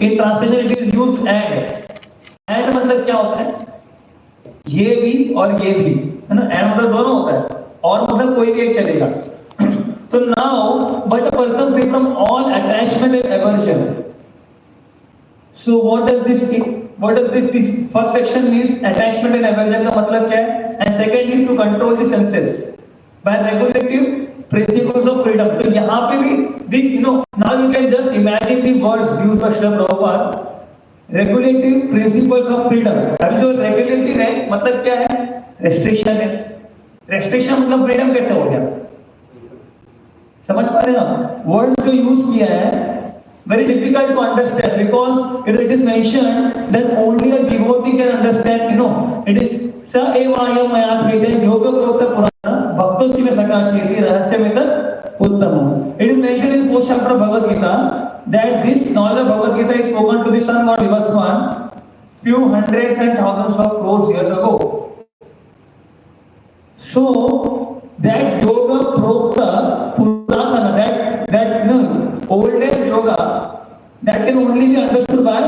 in translation it is used and मतलब क्या होता है, ये भी और ये भी, है ना, and मतलब दोनों होता है, और मतलब कोई भी एक चलेगा. So now, but a person free from all attachment and aversion. So what does this first section means? Attachment and aversion का मतलब क्या है? And second is to control the senses by regulative principles of freedom. तो यहाँ पे भी now you can just imagine the words used by Srila Prabhupada. Regulative principles of freedom. अभी जो regulative है मतलब क्या है? Restriction है. Restriction मतलब freedom कैसे हो गया? समझ पा रहे ना? वर्ड्स जो यूज किया है very difficult to understand because it is mentioned that only a devotee can understand. It is sa evaya mayathrite yoga prokta purana bhaktosi mein sakacheti rahasyametat uttamam. It is mentioned in fourth chapter of Bhagavad Gita that this knowledge of Bhagavad Gita is spoken to the sun god Vivaswan few hundreds and thousands of crores years ago. So that yoga prokta puratana, that oldest yoga that can only be understood by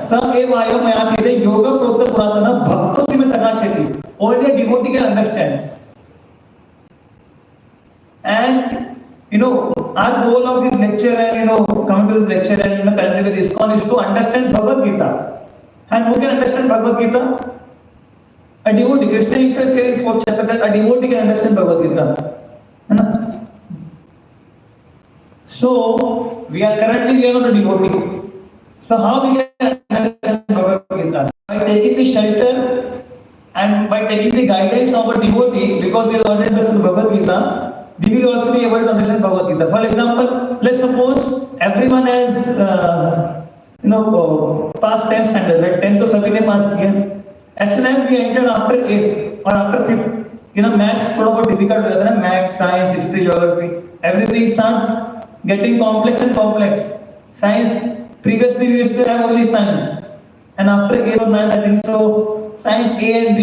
sa evaya mayatite yoga prokta puratana bhaktosi mein sakacheti. Only a devotee can understand. And our goal of this lecture and coming to this lecture and continue with this call is to understand Bhagavad Gita. And who can understand Bhagavad Gita? A devotee. Krishna says here in fourth chapter that a devotee can understand Bhagavad Gita. So we are currently not a devotee. So how we can understand Bhagavad Gita? By taking the shelter and by taking the guidance of a devotee, because they have already understood Bhagavad Gita, we will also be able to understand Bhagavad Gita. For example, let's suppose everyone has past 10th standard, like 10th तो सभी ने पास किया. As soon as we entered after 8th or after 5th, maths थोड़ा बहुत difficult हो जाता है ना, maths, science, history, geography, everything starts getting complex and complex. Science, previously we used to have only science, and after 8 or 9 I think so, science A and B,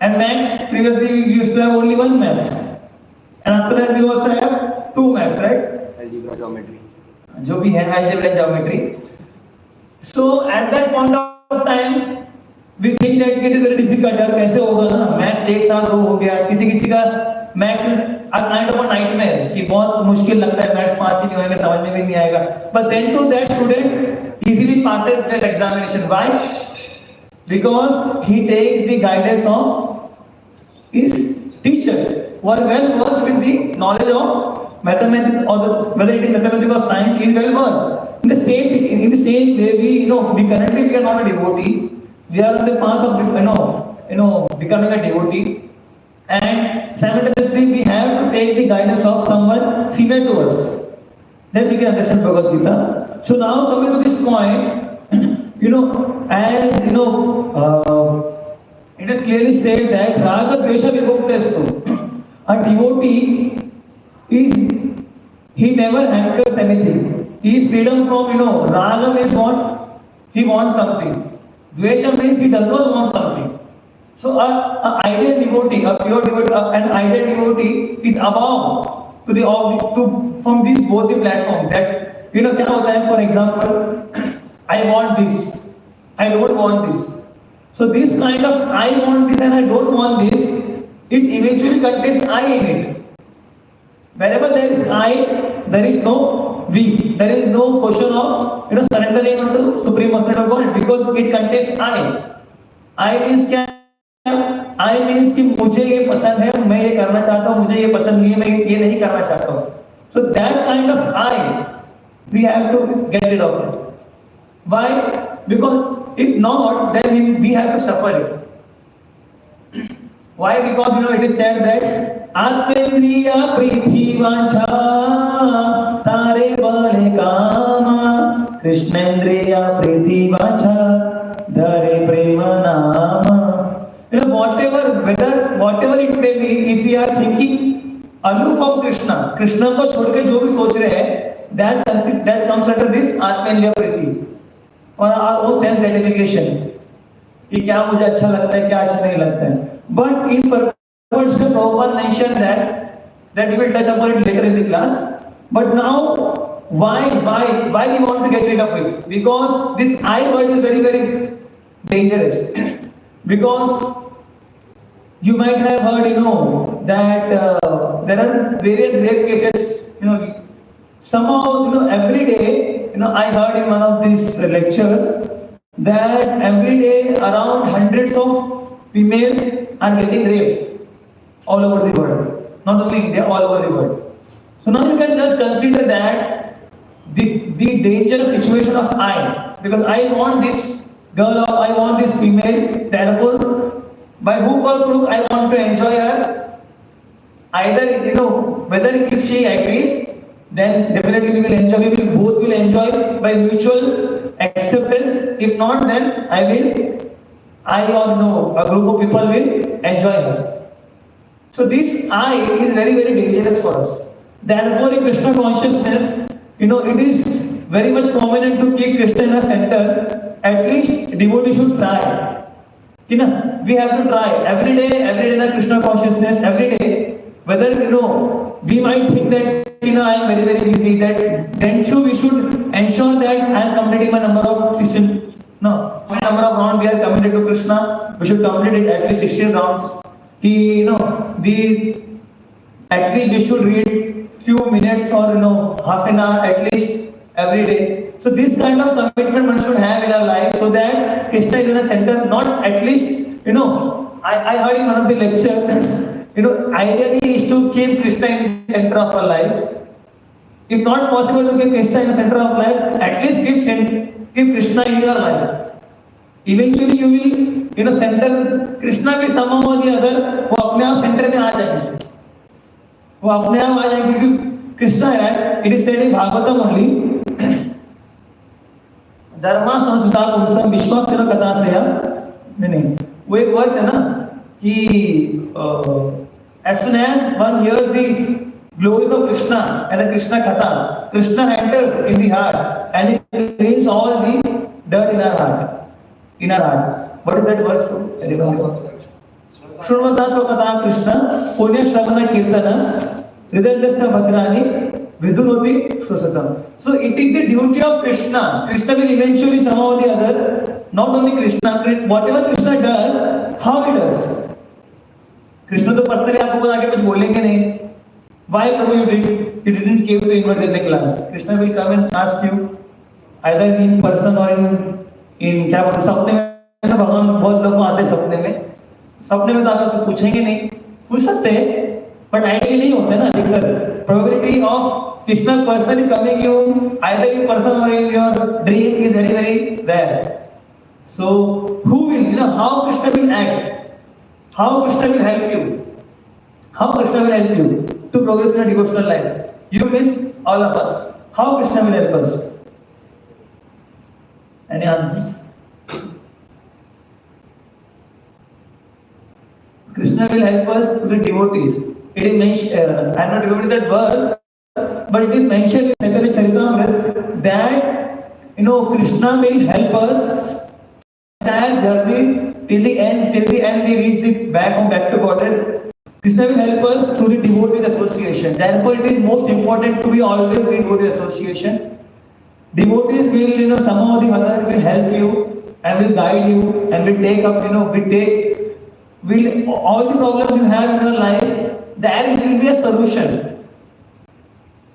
and maths, previously we used to have only one maths, and after that we also have two maths, right? Algebra, geometry. जो भी है algebra and geometry. So at that point of time we think that it is very difficult. यार कैसे होगा ना, maths 1 था 2 हो गया, किसी का maths a kind of a nightmare कि बहुत मुश्किल लगता है, मैथ्स पास ही नहीं होएगा, समझ में भी नहीं आएगा. But then to that student easily passes that examination. Why? Because he takes the guidance of his teacher who are well versed with the knowledge of mathematics, or whether it is mathematics or science, he is well versed. In the same way, we currently we are not a devotee. We are on the path of becoming a devotee, and simultaneously we have to take the guidance of someone senior to us. Then we can understand Bhagavad Gita. So now coming to this point, as it is clearly said that Raga Dvesha Vibhuktestu. A devotee he never hankers anything. He is freedom from Raga means what? He wants something. Dvesha means he does not want something. So an ideal devotee, a pure devotee, an ideal devotee is above from these both the platforms. That क्या होता है? For example, I want this, I don't want this. So this kind of I want this and I don't want this, it eventually contains I in it. Wherever there is I, there is no we. There is no question of surrendering unto Supreme Personality of God, because it contains I. I means क्या? I means कि मुझे ये पसंद है, मैं ये करना चाहता हूँ, मुझे ये पसंद नहीं है, मैं ये नहीं करना चाहता हूँ. So that kind of I, we have to get rid of it. Why? Because if not, then we have to suffer it. Why? Because it is said that आत्मेन्द्रिया प्रीति वांछा तारे बले कामा कृष्णेन्द्रिया प्रीति वांछा धरे प्रेम नाम. Whatever it may be, if we are thinking aloof from Krishna को छोड़ के जो भी सोच रहे हैं, that comes under this आत्मेन्द्रिया प्रीति और our own sense gratification कि क्या मुझे अच्छा लगता है, क्या अच्छा नहीं लगता है. But in purpose Prabhupada mentioned that we will touch upon it later in the class. But now Why we want to get rid of it? Because this I word is very, very dangerous. Because you might have heard, that there are various rape cases, somehow, every day, I heard in one of these lectures that every day around hundreds of females are getting raped all over the world. Not only India, all over the world. So now you can just consider that the dangerous situation of I, because I want this girl or I want this female, therefore by hook or crook I want to enjoy her. Either whether if she agrees, then definitely we will enjoy. We will both will enjoy by mutual acceptance. If not, then I or no, a group of people will enjoy her. So this I is very, very dangerous for us. Therefore, in Krishna consciousness, it is very much prominent to keep Krishna in a center. At least devotee should try. We have to try every day in a Krishna consciousness, every day. Whether we might think that I am very, very busy, that then too we should ensure that I am completing my number of 16. No, my number of rounds we are committed to Krishna. We should complete it at least 16 rounds. At least we should read few minutes or half an hour at least every day. So this kind of commitment one should have in our life, so that Krishna is in a center. Not at least I heard in one of the lectures, ideally is to keep Krishna in the center of our life. If not possible to keep Krishna in the center of life, at least keep Krishna in your life. Eventually you will center Krishna will somehow or the other वो अपने आप center में आ जाएंगे. वो अपने आप आ जाएंगे क्योंकि कृष्णा है. It is said in Bhagavatam only. धर्मा संस्था पुरुषम विश्वास करो कथाश्रया. नहीं वो एक वर्ष है ना कि as soon as one hears the glories of Krishna and the Krishna Katha, Krishna enters in the heart and he cleans all the dirt in our heart. What is that verse? Shurvata Sokata Krishna, Punya Shravana Kirtana, Hridayastha Bhadrani, Viduroti Susatam. So it is the duty of Krishna. Krishna will eventually somehow or the other, not only Krishna, whatever Krishna does, how he does. Krishna तो personally आपको बता के कुछ बोलेंगे नहीं. Why Prabhu you didn't came to invite in the class? Krishna will come and ask you either in person or in क्या बोलते सपने में ना भगवान बहुत लोग आते सपने में. सपने में तो आपको पूछेंगे नहीं, पूछ सकते हैं but आइडियल नहीं होते ना अधिकतर. Probability of Krishna personally coming you either in person or in your dream is very, very rare. So who will how Krishna will act? How Krishna will help you? How Krishna will help you to progress in a devotional life? You miss all of us. How Krishna will help us? Any answers? Krishna will help us to the devotees. It is mentioned. I am not remembering that verse, but it is mentioned in Chaitanya Charitamrita that Krishna will help us entire journey. Till the end we reach the back to Godhead. Krishna will help us through the devotee association. Therefore, it is most important to be always in devotee association. Devotees will, somehow or the other will help you and will guide you and will take up, will all the problems you have in your life, there will be a solution.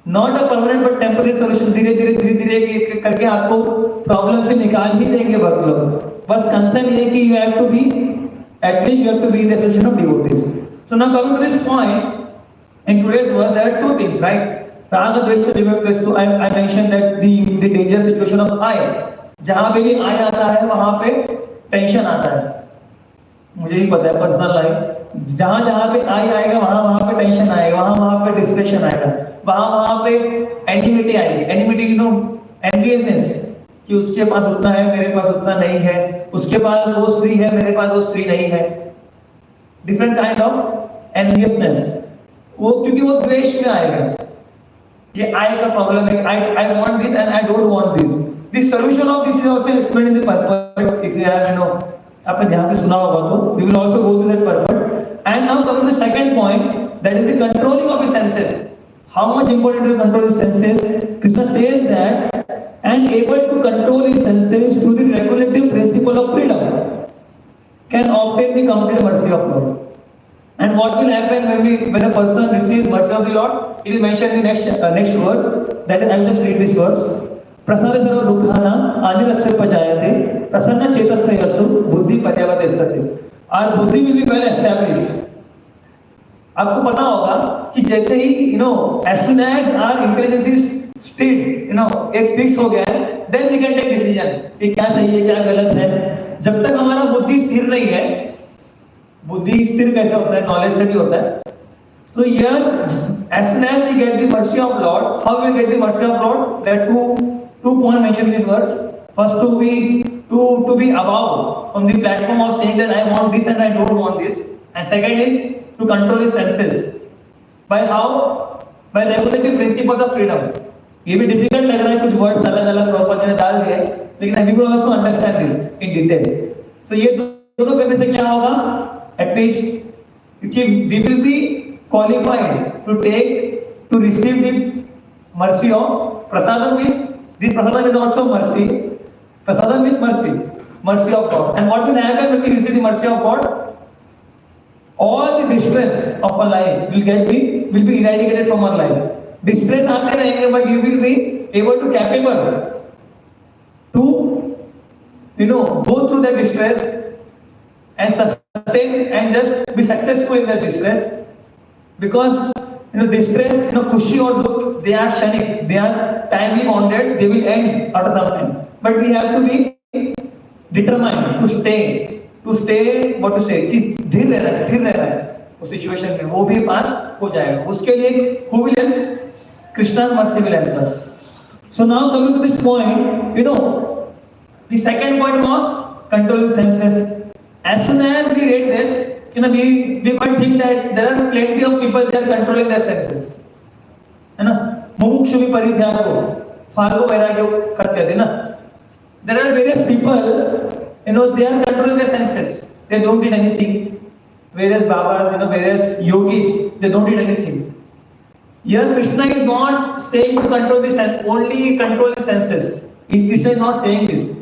Not a permanent but temporary solution. धीरे करके आपको problem से निकाल ही देंगे बहुत लोग. बस concern ये कि you have to be in the association of devotees. So now coming to this point, in today's world there are two things, right? Raga, Dvesha, Viveka, I mentioned that the dangerous situation of I. जहाँ पे भी I आता है वहाँ पे tension आता है. मुझे ही पता है पर्सनल लाइफ. जहाँ पे I आएगा वहाँ पे टेंशन आएगा, वहाँ पे डिस्कशन आएगा, वहाँ पे एनिमिटी आएगी. एनिमिटी एनवियसनेस कि उसके पास उतना है मेरे पास उतना नहीं है, उसके पास वो स्त्री है मेरे पास वो स्त्री नहीं है. Different kind of enviousness. वो क्योंकि वो द्वेष में आएगा. ये आई का प्रॉब्लम है. I want this and I don't want this. The solution of this is also explained in the purpose. If you have आपने ध्यान से सुना होगा तो we will also go to that purpose. And now come to the second point, that is the controlling of the senses. How much important to control the senses. Krishna says that, and able to control his senses through the regulative principle of freedom, can obtain the complete mercy of Lord. And what will happen when a person receives mercy of the Lord? It is mentioned in the next verse. That is, I will just read this verse. प्रसन्न सर्व दुखाना आनिरस्य पजायते प्रसन्न चेतस्य यशु बुद्धि पर्यवतिष्ठते. Our बुद्धि will be well established. आपको पता होगा कि जैसे ही as soon as our intelligence is still, एक फिक्स हो गया है, then we can take decision कि क्या सही है क्या गलत है. जब तक हमारा बुद्धि स्थिर नहीं है, बुद्धि स्थिर कैसे होता है? नॉलेज से भी होता है. So here, as soon as we get the mercy of Lord, how we get the mercy of Lord? There are two points mentioned in this verse. First, to be above on the platform of saying that I want this and I don't want this, and second is to control his senses. By how? By regulative principles of freedom. ये भी difficult लग रहा है, कुछ words अलग अलग proper ने डाल दिए, लेकिन we will also understand this in detail. So ये दोनों करने से क्या होगा? At least we will be qualified to receive the mercy of prasadam. Means this prasadam is also mercy. Prasadam means mercy of God. And what will happen when we receive the mercy of God? All the distress of our life will be eradicated from our life. Distress आते रहेंगे, but you will be able to capable to go through that distress and sustain and just be successful in that distress, because distress, खुशी और दुख, they are क्षणिक, they are timely bounded, they will end after some time. But we have to be determined to stay what to say, कि स्थिर रहना है उस situation में, वो भी पास हो जाएगा. उसके लिए who will help? Krishna's mercy will help us. So now coming to this point, the second point was controlling senses. As soon as we read this, we might think that there are plenty of people that are controlling their senses. है ना? मुमुक्षु भी परित्याग को, फाल्गु वैराग्य करते थे ना. There are various people, they are controlling their senses. They don't eat anything. Various babas, various yogis, they don't eat anything. Here Krishna is not saying to control the senses, only control the senses. Krishna is not saying this.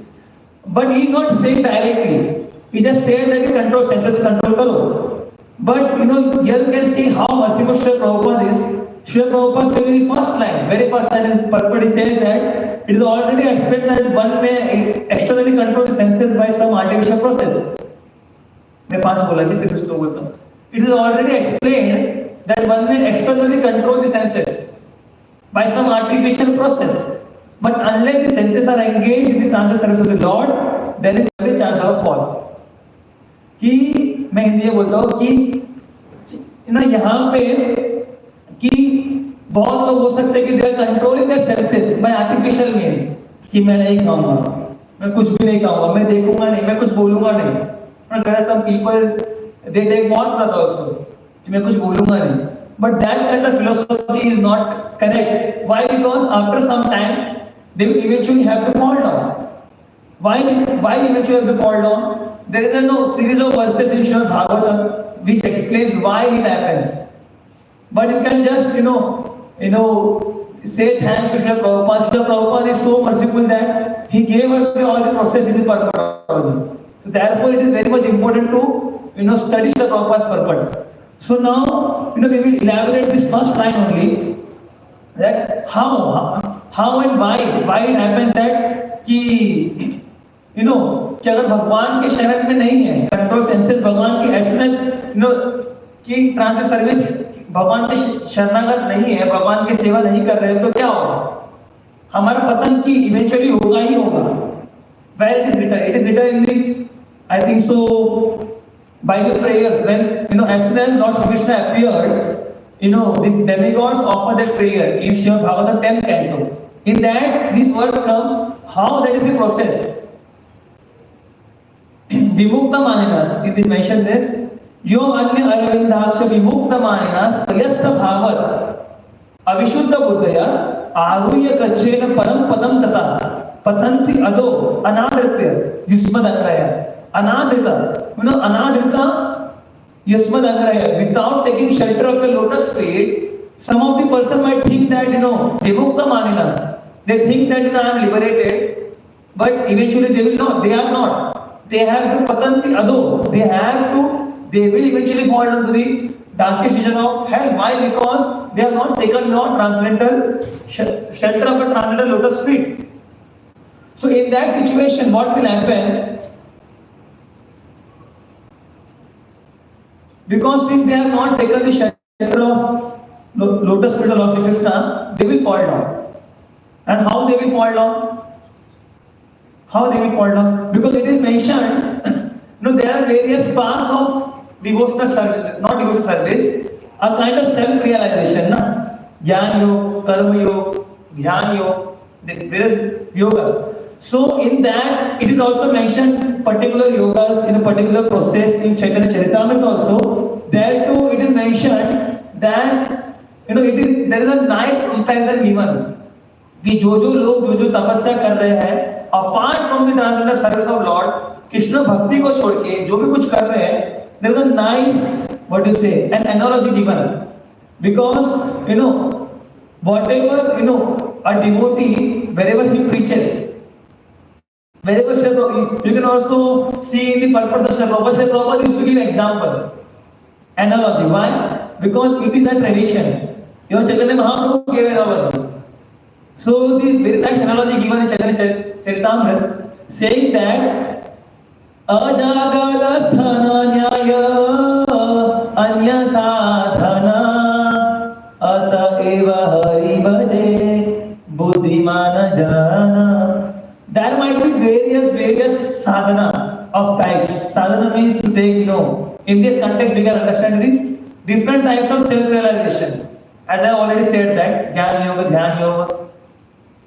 But he is not saying directly. He just said that you control senses, control karo. But here you can see how merciful Srila Prabhupada is. Srila Prabhupada says in the very first line in purport, he says that it is already expected that one may externally control senses by some artificial process. मैं 5 बोला थी, फिर इसको बोलता हूँ. It is already explained that one may externally control the senses by some artificial process. But unless the senses are engaged in the transcendental service of the Lord, there is every chance of fall. कि मैं हिंदी में बोलता हूँ कि यहाँ पे कि बहुत लोग हो सकते हैं कि they are controlling their senses by artificial means, कि मैं नहीं खाऊंगा, मैं कुछ भी नहीं खाऊंगा, मैं देखूंगा नहीं, मैं कुछ बोलूंगा नहीं. But there are some people, they take more breath also, कि मैं कुछ बोलूंगा नहीं. But that kind of philosophy is not correct. Why? Because after some time, they will eventually have to fall down. Why eventually have to fall down? There is a series of verses in Srimad Bhagavatam which explains why it happens. But you can just say thanks to Srila Prabhupada. Srila Prabhupada is so merciful that he gave us all the process in the purport. So therefore, it is very much important to study Srila Prabhupada's purport. So now, we will elaborate this first line only, that how and why it happens that कि कि अगर भगवान के शरण में नहीं है, control senses भगवान की एसएमएस कि ट्रांसलेट सर्विस भगवान के शरणागत नहीं है, भगवान की सेवा नहीं कर रहे हैं, तो क्या होगा? हमारा पतन की इवेंचुअली होगा ही होगा. Where it is written? It is written in the, I think so, by the prayers, when as soon as Lord Shri Krishna appeared, the demigods offered that prayer in Srimad Bhagavatam 10th canto. In that, this verse comes, how that is the process. Vimukta maninas, it is mentioned this, yo anya aravindaksha vimukta maninas prayasta bhavat avishuddha buddhaya aruya kachena param padam tata patanti ado anadritya yusmadangraya. Anadrita, anadrita yasmadangraya, without taking shelter of a lotus feet. Some of the person might think that vimukta maninas, They think that I am liberated, but eventually they will not. They are not. They have to patanti ado. They will eventually fall into the darkest region of hell. Why? Because they have not taken your transcendental shelter of a transcendental lotus feet. So in that situation, what will happen? Because since they have not taken the shelter of lotus feet of Lord Shri Krishna, they will fall down. And how they will fall down? How they will fall down? Because it is mentioned, there are various paths of devotional service, not devotional service, a kind of self-realization, Jnana Yoga, Karma Yoga, Dhyan Yoga, various yogas. So in that, it is also mentioned particular yogas in a particular process in Chaitanya Charitamrita also. There too, it is mentioned that there is a nice comparison given. कि जो लोग तपस्या कर रहे हैं apart from the transcendental service of Lord Krishna भक्ति को छोड़ के जो भी कुछ कर रहे हैं there is a nice what you say an analogy given because whatever a devotee wherever he preaches wherever you can also see in the purpose of Sri Prabhupada is to give examples analogy why because it is a tradition even Chaitanya Mahaprabhu gave analogy. So the very nice analogy given in Chaitanya Charitamrita saying that ajagala sthana nyaya anya sadhana ata eva hari bhaje buddhimana jana. There might be various sadhana of types. Sadhana means to take, in this context we can understand these different types of self-realization. As I already said that Jnana Yoga, Dhyan Yoga,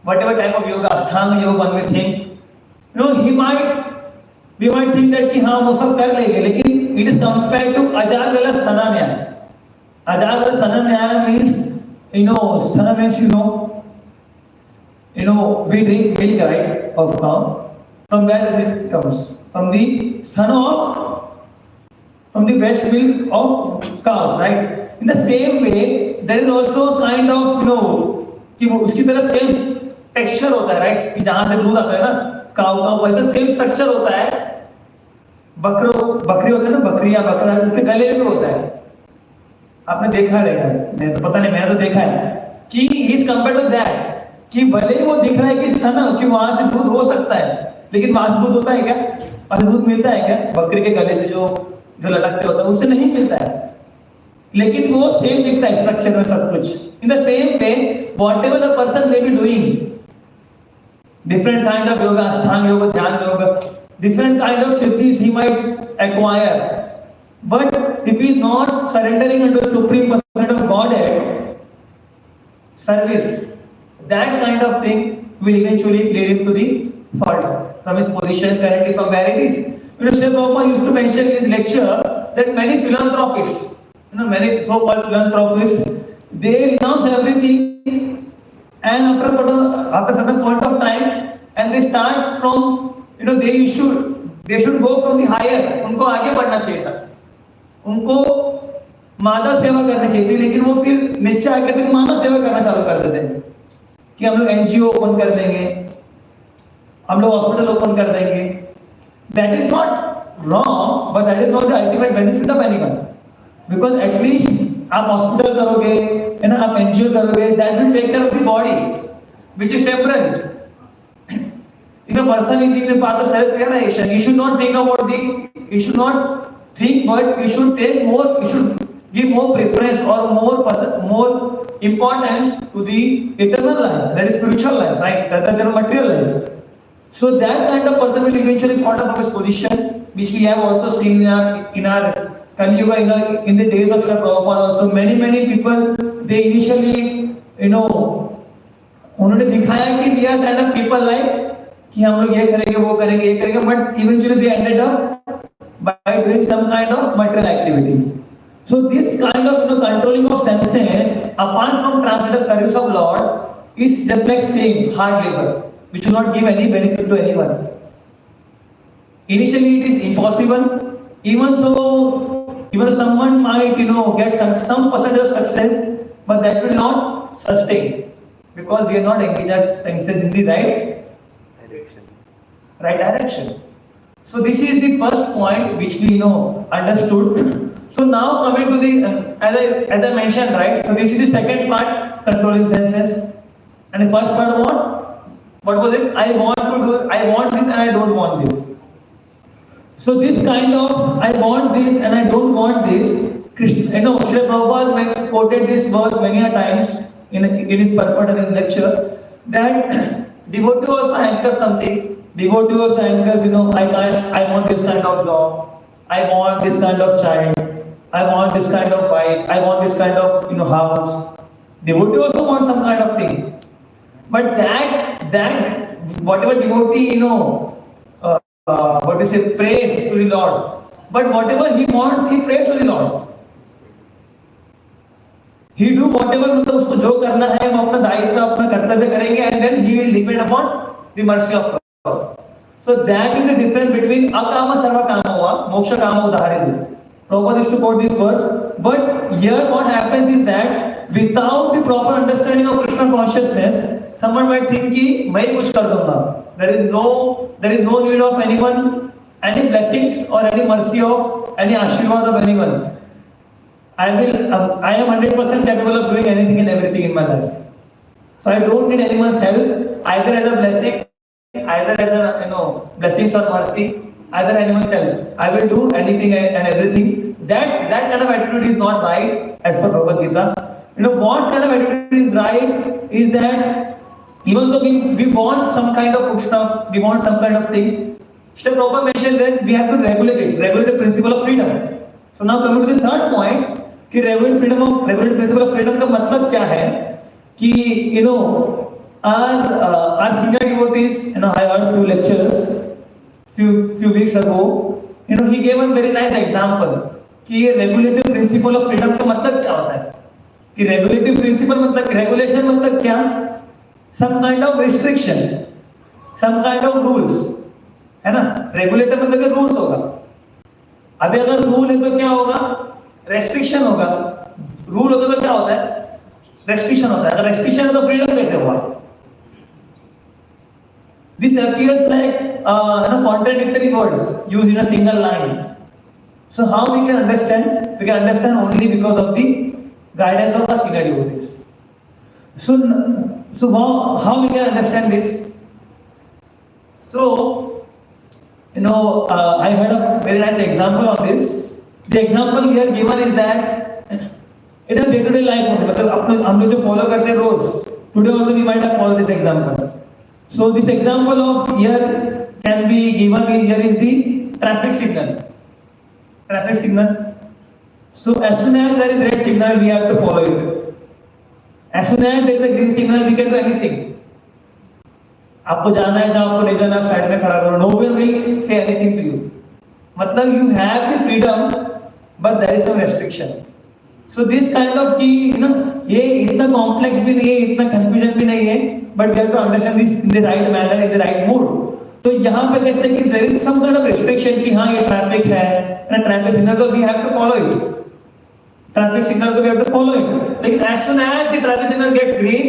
whatever type of yoga, Ashtanga Yoga one may think, we might think that कि हाँ वो सब कर लेंगे, लेकिन it is compared to Ajagala Sthana Nyaya. Ajagala Sthana Nyaya means, Sthana means we drink milk, right, of cow. From where does it comes? From the from the breast milk of cows, right? In the same way, there is also a kind of, कि वो उसकी तरह same texture होता है right कि जहां से दूध आता है ना काऊ वैसे सेम स्ट्रक्चर होता है बकरी होता है ना बकरी या बकरा उसके गले में होता है आपने देखा रहेगा मैं तो पता नहीं मैंने तो देखा है कि इज कंपेयर्ड टू दैट कि भले ही वो दिख रहा है कि स्थान कि वहां से दूध हो सकता है लेकिन वहां से दूध होता है क्या वहां से दूध मिलता है क्या बकरी के गले से जो लटकते होता है उससे नहीं मिलता है लेकिन वो सेम दिखता है स्ट्रक्चर में सब कुछ in the same way whatever the person may be doing different kind of yoga, Ashtanga Yoga, Dhyan Yoga, different kind of siddhis he might acquire. But if he is not surrendering unto the Supreme Person of Godhead, service, that kind of thing will eventually lead him to the fall from his position currently from where it is. Sri Prabhupada used to mention in his lecture that many philanthropists, many so-called philanthropists, they renounce everything and after certain point of time and they start from they should go from the higher उनको आगे बढ़ना चाहिए था उनको मानव सेवा करनी चाहिए थी लेकिन वो फिर नीचे आके फिर मानव सेवा करना चालू कर देते हैं कि हम लोग एनजीओ ओपन कर देंगे हम लोग हॉस्पिटल ओपन कर देंगे that is not wrong but that is not the ultimate benefit of anyone because at least आप हॉस्पिटल करोगे आप एनजीओ करोगे that will take care of the body which is temporary if a person is in the path of self realization you should not think about you should not think but you should give more preference or more importance to the eternal life that is spiritual life right rather than material life so that kind of person will eventually fall out of his position which we have also seen in our Kali Yuga in the days of Srila Prabhupada also many people they initially उन्होंने दिखाया कि we are kind of people like कि हम लोग ये करेंगे but eventually they ended up by doing some kind of material activity. So this kind of controlling of senses apart from transcendental service of Lord is just like saying hard labor which will not give any benefit to anyone. Initially it is impossible even someone might get some percentage of success but that will not sustain. because we are not engaged our senses in the right direction. So this is the first point which we understood. So now coming to the as I mentioned, right. So this is the second part, controlling senses, and the first part what was it? I want this and I don't want this. So this kind of I want this and I don't want this, Srila Prabhupada quoted this verse many a times in his purport and in lecture, that devotee also anchors something. Devotee also anchors, I want this kind of job, I want this kind of child, I want this kind of wife, I want this kind of house. Devotee also wants some kind of thing. But that whatever devotee, prays to the Lord. But whatever he wants, he prays to the Lord. He do whatever उसको जो करना है वो अपना दायित्व अपना कर्तव्य करेंगे, and then he will depend upon the mercy of God. So that is the difference between akama sarva kama हुआ, moksha kama उदाहरण. Prabhupada used to quote this verse, but here what happens is that without the proper understanding of Krishna consciousness, someone might think कि मैं ही कुछ कर दूंगा. There is no need of anyone, any blessings or any mercy of any ashirwad of anyone. I am 100% capable of doing anything and everything in my life. So I don't need anyone's help, either as a blessing, either as a blessings or mercy, either anyone's help. I will do anything and everything. That kind of attitude is not right as per Bhagavad Gita. What kind of attitude is right is that even though we want some kind of good stuff, we want some kind of thing, Srila Prabhupada mentioned that we have to regulate the principle of freedom. So now coming to the third point, कि regulate principle of freedom का मतलब क्या है? कि our senior devotees, I heard few lectures few weeks ago, he gave a very nice example कि regulative principle of freedom का मतलब क्या होता है? कि regulative principle मतलब regulation मतलब क्या? Some kind of restriction, some kind of rules, है ना? Regulator मतलब कि rules होगा. अभी अगर rule है तो क्या होगा? रेस्ट्रिक्शन होगा. रूल होगा तो क्या होता है? रेस्ट्रिक्शन होता है. अगर रेस्ट्रिक्शन है तो फ्रीडम कैसे हुआ? This appears like contradictory words used in a single line. So how we can understand? We can understand only because of the guidance of our senior devotees. So how we can understand this? So I heard a very nice example of this. The example here given is that in a day-to-day life, मतलब हम लोग जो follow करते हैं रोज, today also we might have followed this example. So this example of here can be given. Here is the traffic signal. Traffic signal. So as soon as there is red signal, we have to follow it. As soon as there is a green signal, we can do anything. आपको जाना है जहाँ आपको ले जाना, side में खड़ा करो. No one will say anything to you. मतलब you have the freedom, but there is some restriction. So this kind of कि ये इतना complex भी नहीं है, इतना confusion भी नहीं है, but we have to understand this in the right manner, in the right mood. तो यहाँ पे कैसे कि there is some kind of restriction कि हाँ ये traffic है, and traffic signal तो we have to follow it. Traffic signal तो we have to follow it. लेकिन as soon as the traffic signal gets green,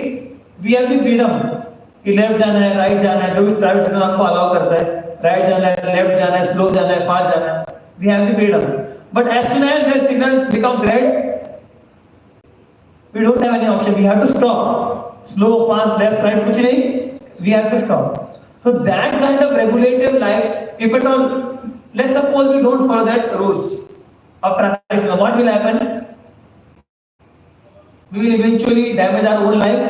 we have the freedom कि left जाना है, right जाना है, जो भी traffic signal आपको allow करता है, right जाना है, left जाना है, slow जाना है, fast जाना है, we have the freedom. But as soon as the signal becomes red, we don't have any option. We have to stop. Slow, fast, left, right, कुछ नहीं. We have to stop. So that kind of regulative life, if at all, let's suppose we don't follow that rules of traffic signal, what will happen? We will eventually damage our own life.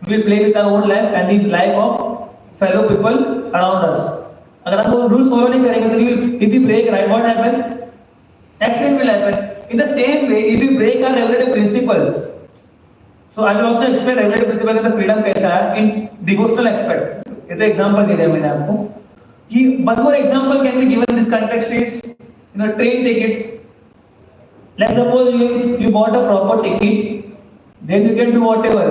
We will play with our own life and the life of fellow people around us. अगर हम वो rules follow नहीं करेंगे तो if we break, right, what happens? Accident will happen. In the same way, if we break our regulative principles, so I will also explain regulative principle in the freedom कैसा है in devotional aspect. ये तो example दे दिया मैंने आपको. कि one more example can be given in this context is train ticket. Let's suppose you bought a proper ticket, then you can do whatever.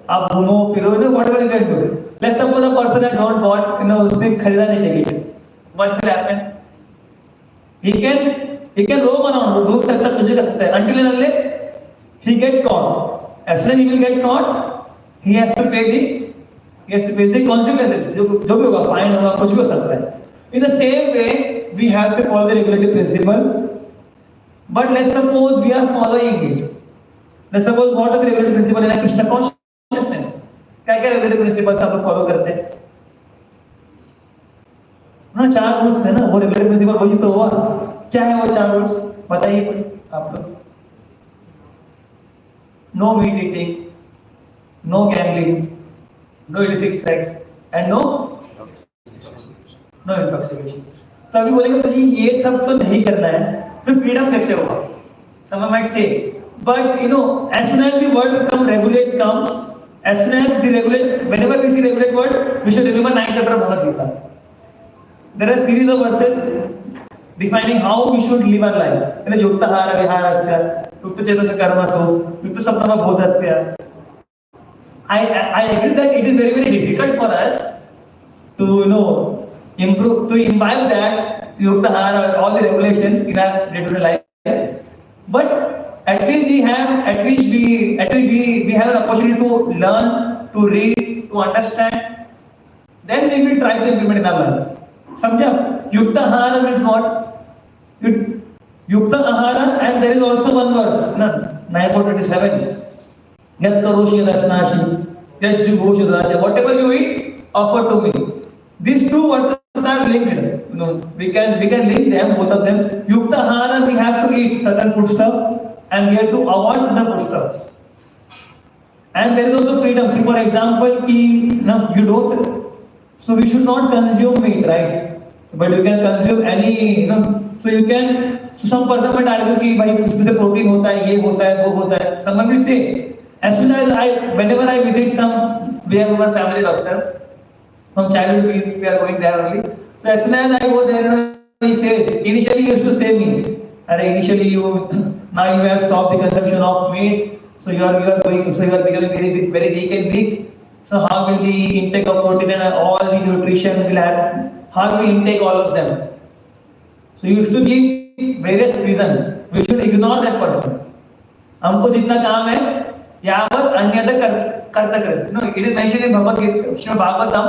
आप घूमो फिरो, whatever you can do. Let's suppose a person that don't bought, उसने खरीदा नहीं ticket. What will happen? He can roam around, वो घूम सकता है, कुछ भी कर सकता है, until and unless he get caught. As soon as he will get caught, he has to pay the consequences. जो भी होगा, फाइन होगा, कुछ भी हो सकता है. In the same way, we have to follow the regulative principle. But let's suppose we are following it. Let's suppose what are the regulative principle in a Krishna consciousness? क्या क्या regulative principles आप लोग follow करते हैं? ना 4 rules है ना, वो regulative principle वही तो हुआ. क्या है वो 4 rules? बताइए आप लोग. No meat eating, no gambling, no illicit sex, and no intoxication. तो अभी बोलेंगे तो ये सब तो नहीं करना है, तो फ्रीडम कैसे होगा? Some might say, but you know, as soon as the word regulates comes, as soon as the regulate, whenever we see regulate word, we should remember 9th chapter of Bhagavad Gita. There are series of verses defining how we should live our life. You know, yukta hara viharasya, yukta chetasya karmasya, yukta sapnama bodhasya. I agree that it is very very difficult for us to improve, to imbibe that yukta hara, all the regulations in our day-to-day life. But at least we have an opportunity to learn, to read, to understand. Then we will try to implement in our life. समझा? युक्त आहार means what? युक्त आहार, and there is also one verse, 9:27. यत् करोषि दशनाशि, यत् जुहोषि ददाशि. Whatever you eat, offer to me. These two verses are linked. We can link them, both of them. Yukta ahara, we have to eat certain food stuff, and we have to avoid certain food stuffs. And there is also freedom. For example, you don't. So we should not consume meat, right? But you can consume any, so you can. So some person might argue कि भाई उसमें से protein होता है, ये होता है, वो होता है. Someone will say, as soon as whenever I visit we have our family doctor. From childhood we are going there only. So as soon as I go there, he says, initially he used to say me, initially now you have stopped the consumption of meat, so you are becoming very weak and weak. So how will the intake of protein and all the nutrition will have? How will you intake all of them? So you used to give various reasons. We should ignore that person. हमको जितना काम है, यावत अन्यथा करता कर. No, it is mentioned in Bhagavad Gita, Srimad Bhagavatam.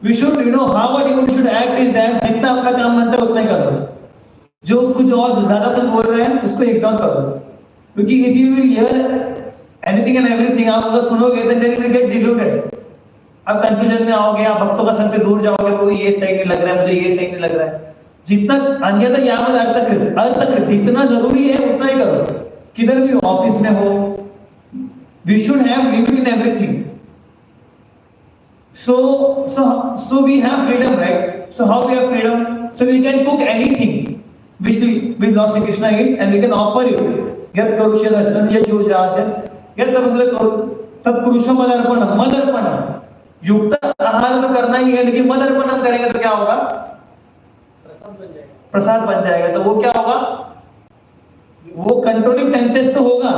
We should, how what you should act is that जितना आपका काम बनता है उतना ही करो. जो कुछ और ज़्यादा कुछ बोल रहे हैं उसको इग्नोर करो. क्योंकि if you will hear anything and everything, आप अगर सुनोगे then you will get deluded. आप कंफ्यूजन में आओगे, आप भक्तों का संग से दूर जाओगे, कोई ये सही नहीं लग रहा है, मुझे ये सही नहीं लग रहा है. जितना अन्यथा यावत अर्थकृत जितना जरूरी है उतना ही करो. किधर भी ऑफिस में हो, we should have limit in everything. So we have freedom, right? So how we have freedom? So we can cook anything which Lord Shri Krishna eats, and we can offer you. यत् करुष्य दर्शनं यत् जुहोषि, यत् तत्पुरुषो मदर्पणम्. युक्त आहार तो करना ही है, लेकिन मदर्पणम करेंगे तो क्या होगा? प्रसाद बन जाएगा. तो वो क्या होगा? वो कंट्रोलिंग सेंसेस तो होगा,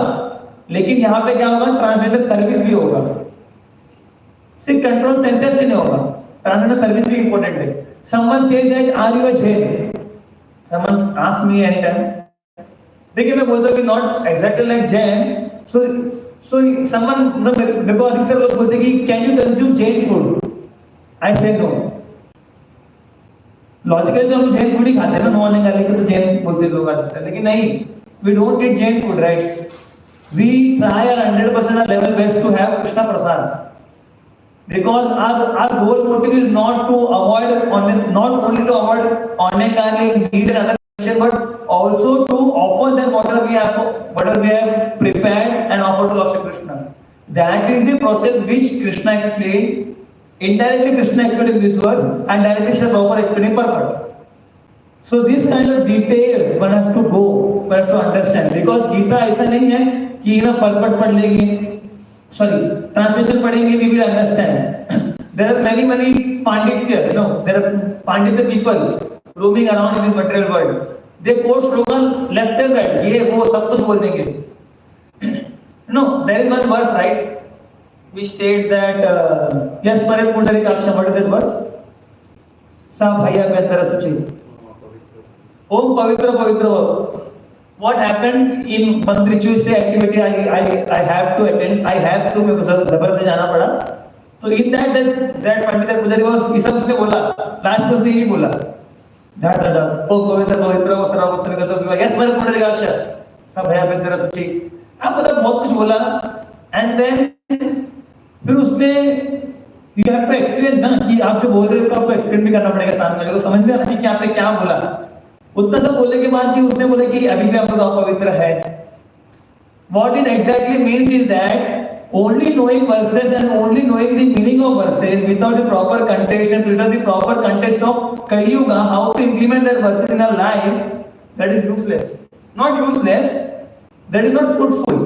लेकिन यहाँ पे क्या होगा? ट्रांसलेटर सर्विस भी होगा. सिर्फ कंट्रोल सेंसेस से नहीं होगा, ट्रांसलेटर सर्विस भी इंपॉर्टेंट है. Someone says that are you a Jain? Someone asked me anytime. देखिए मैं बोलता हूँ कि not exactly like Jain. So someone मेरे को अधिकतर लोग बोलते हैं कि can you consume Jain food? I say no. Logically तो हम जैन फूड ही खाते हैं ना, नो आने वाले तो जैन बोलते लोग अधिकतर. लेकिन नहीं, we don't eat Jain food, right? We try our 100% level best to have Krishna Prasad. Because our whole motive is not to avoid, not only to avoid garlic, meat and other fish, but also to offer them whatever we have prepared and offer to Lord Shri Krishna. That is the process which Krishna explained. Indirectly Krishna explained in this verse, and directly Krishna Prabhupada explained in purport. So this kind of details one has to go, one has to understand. Because Gita ऐसा नहीं है कि purport पढ़ लेंगे. Sorry, translation पढ़ेंगे, we will understand. There are many panditya, there are panditya people roaming around in this material world. They quote slogan left and right, ये वो सब कुछ बोल देंगे. No, there is one verse, right, which states that yes, Pare Pundarikaksha, what is that verse? Sa bhaiya mein tera suchi. Om pavitra pavitra. what happened in one ritualistic activity I have to attend, I have to, मेरे को जबरदस्ती जाना पड़ा. So in that particular puja was ये सब उसने बोला, last में उसने यही बोला, दादा ओ पवित्र पवित्र वो सर्व वस्त्र का तो यस मेरे पुण्य का अक्षर सब है अपनी तरफ से. आप मतलब बहुत कुछ बोला एंड देन फिर उसमें यू हैव टू एक्सपीरियंस ना कि आप जो बोल रहे हो आपको एक्सप्लेन भी करना पड़ेगा सामने वाले को, समझ में आना चाहिए कि आपने क्या बोला. उतना सब बोलने के बाद भी उसने बोला कि अभी भी आप लोग अपवित्र है. What it exactly means is that only knowing verses and only knowing the meaning of verses without the proper context and without the proper context of Kali Yuga, how to implement that verses in our life, that is useless. Not useless, that is not fruitful.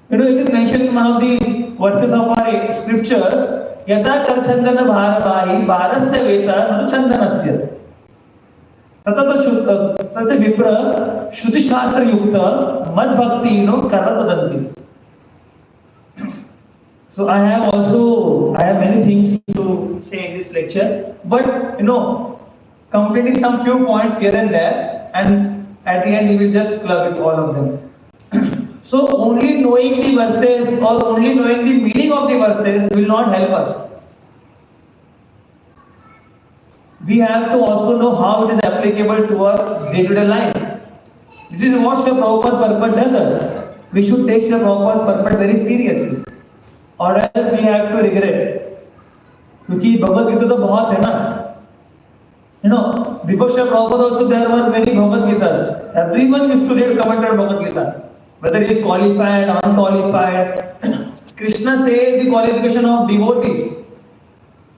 You know, it is mentioned in one of the verses of our scriptures, यदा करचंदन भारवाही भारस्य वेता मधुचंदनस्य तथा विप्र श्रुति शास्त्र युक्त मद भक्ति करवदन्ति. So I have many things to say in this lecture, but completing some few points here and there, and at the end we will just club it all of them. So only knowing the verses or only knowing the meaning of the verses will not help us. We have to also know how it is applicable to our day-to-day life. This is what Srila Prabhupada's purpose does us. We should take Srila Prabhupada's purpose very seriously, or else we have to regret. क्योंकि भगवद गीता तो बहुत है ना. Before Srila Prabhupada also there were many Bhagavad Gitas. Everyone used to read commented Bhagavad Gita, whether he is qualified or unqualified. Krishna says the qualification of devotees,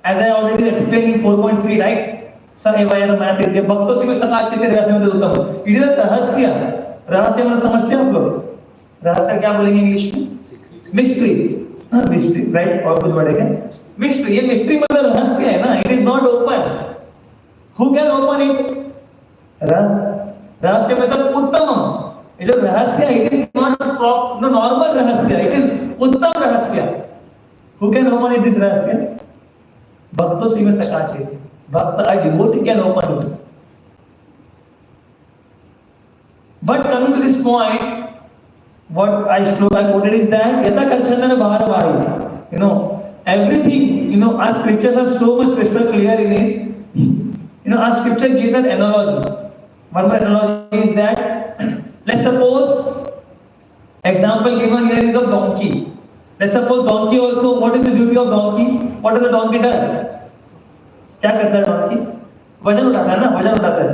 as I already explained in 4.3, right? भक्तों से भी सका अच्छे से रहस्य में देता हूँ. इट इज रहस्य. रहस्य मतलब समझते हैं आप लोग? रहस्य क्या बोलेंगे इंग्लिश में? मिस्ट्री. Mystery, right? और कुछ बढ़ेगा मिस्ट्री. ये मिस्ट्री मतलब रहस्य है ना. It is not open. Who can open it? रहस्य मतलब उत्तम. ये जो रहस्य है इट इज नॉट नॉर्मल रहस्य, इट इज उत्तम रहस्य. Who can open it? This रहस्य भक्तों से में सकाचे. भक्त a devotee can open it. But coming to this point, what I quoted is that yata kalchandana bharavahi. Everything, our scriptures are so much crystal clear in this. Our scripture gives an analogy. One more analogy is that let's suppose example given here is of donkey. Let's suppose donkey also. What is the duty of donkey? What does the donkey does? क्या करता है डॉन्की? वजन उठाता है ना, वजन उठाता है.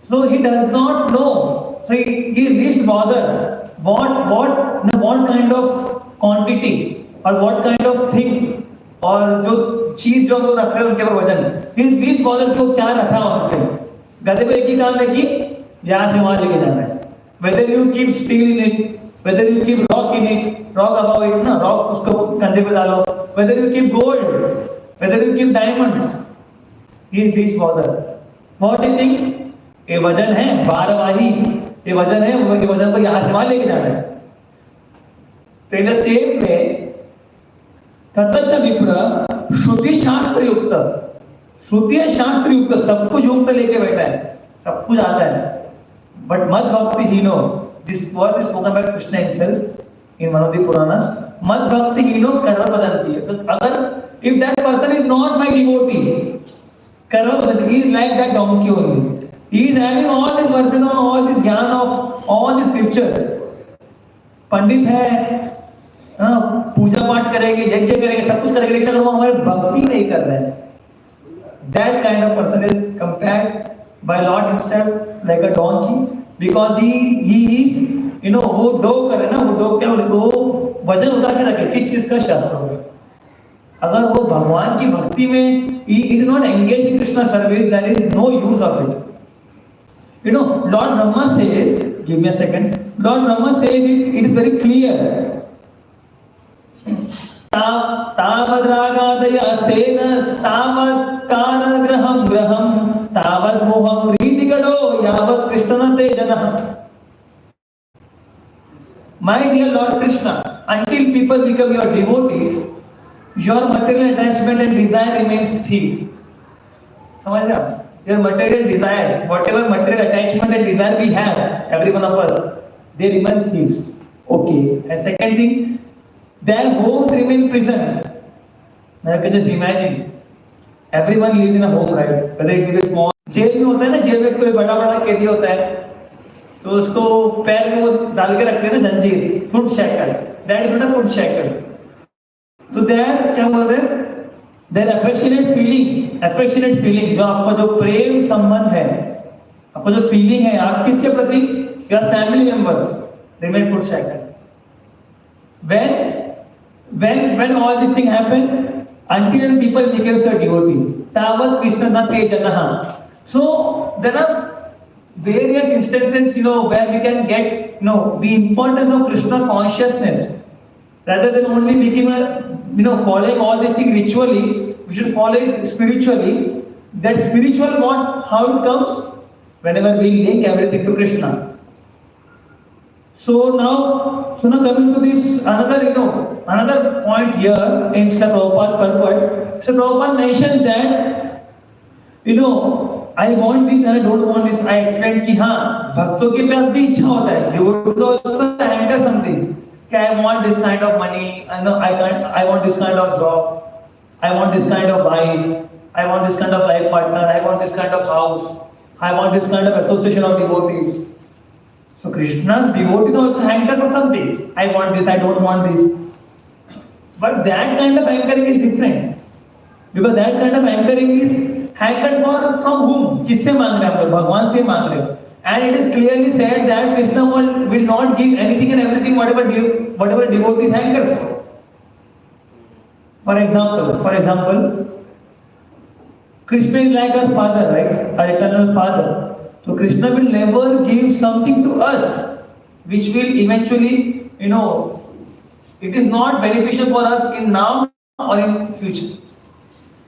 So he does not know. So he is least bothered what kind of quantity or what kind of thing और जो चीज जो रख रहे हैं उनके ऊपर वजन. He is least bothered कि वो क्या रखा वहाँ पे. गधे को एक ही काम है कि यहाँ से वहाँ लेके जाना है. Whether you keep steel in it, whether you keep rock in it, rock above it ना, rock उसको कंधे पे डालो. Whether you keep gold, whether you keep diamonds, he is least bothered. What he thinks? ये वजन है भारवाही, ये वजन है, ये वजन को यहाँ से वहाँ लेके जाना है. तो इन द सेम वे तत्च विप्र श्रुति शास्त्र युक्त, श्रुति शास्त्र युक्त सब कुछ युक्त लेके बैठा है, सब कुछ आता है. बट मद भक्ति हीनो, this verse is spoken by Krishna himself in one of the Puranas. मद भक्ति हीनो कर्म बदलती है. तो अगर if that person is not my devotee, he is like that donkey only. He is having all these verses on all this ज्ञान of all the scriptures. पंडित है, पूजा पाठ करेंगे, यज्ञ करेंगे, सब कुछ करेंगे, लेकिन अगर वो हमारे भक्ति नहीं कर रहे हैं, that kind of person is compared by Lord himself like a donkey, because he is, वो डो करे ना, वो डो क्या बोले, वो वजन उठा के रखे किस चीज का शास्त्र होगा. अगर वो भगवान की भक्ति में he is not engaged in Krishna service, there is no use of it. Lord Brahma says, give me a second. Lord Brahma says it is very clear. तावद् रागादयस्तेन तावत् कारागृहं गृहं तावत् मोहं रीतिगतो यावत् कृष्णनते जनः. My dear Lord Krishna, until people become your devotees, your material attachment and desire remains thief. समझ रहे आप? your material desires, whatever material attachment and desire we have, every one of us, they remain thieves. Okay. And second thing, their homes remain prison. Now you can just imagine, everyone lives in a home, right? Whether it be small, jail में होता है ना, jail में कोई बड़ा बड़ा कैदी होता है, तो उसको पैर में वो डाल के रखते हैं ना जंजीर, foot shackle, that is not a foot shackle. तो देयर क्या बोल रहे हैं, देयर अफेक्शनेट फीलिंग, जो आपका जो प्रेम संबंध है, आपका जो फीलिंग है, आप किसके प्रति, your family members remain foot shackle. when all this thing happened, until people became a devotee, tavat Krishna na te janaha. So there are various instances, where we can get, the importance of Krishna consciousness. Rather than only becoming following all these things ritually, we should follow it spiritually. That spiritual how it comes? Whenever we link everything to Krishna. So now coming to this another point here in Srila Prabhupada purport. So Prabhupada mentions that, I want this and I don't want this. I explained कि हाँ, भक्तों के पास भी इच्छा होता है. Devotee also anchor something. कि I want this kind of money. I want this kind of job. I want this kind of wife. I want this kind of life partner. I want this kind of house. I want this kind of association of devotees. So Krishna's devotees also anchor for something. I want this. I don't want this. But that kind of anchoring is different. Because that kind of anchoring is anchored from whom? किससे मांग रहे हैं हम लोग? भगवान से मांग रहे हैं. And it is clearly said that Krishna will not give anything and everything whatever devotees hankers for. For example, Krishna is like our father, right? Our eternal father. So Krishna will never give something to us which will eventually, it is not beneficial for us in now or in future.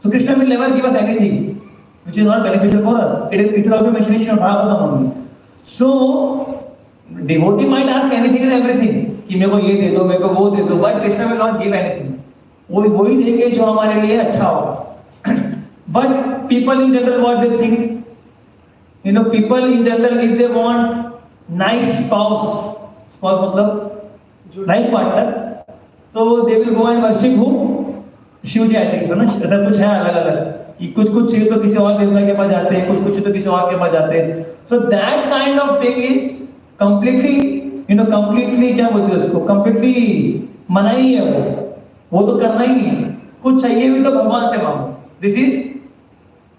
So Krishna will never give us anything which is not beneficial for us. It is also mentioned in Bhagavatam only. So devotee might ask anything and everything कि मेरे को ये दे दो, मेरे को वो दे दो, but Krishna will not give anything. वही देंगे जो हमारे लिए अच्छा हो. But people in general, what they think, people in general, if they want nice spouse, मतलब life partner, so they will go and worship who? Shiva ji. I think so ना, ऐसा कुछ है अलग कि कुछ चाहिए तो किसी और देवता के पास जाते हैं, कुछ तो किसी और के पास जाते हैं. So that kind of thing is completely क्या बोलते हैं उसको, completely मना ही है. वो तो करना ही नहीं है. कुछ चाहिए भी तो भगवान से मांगो. This is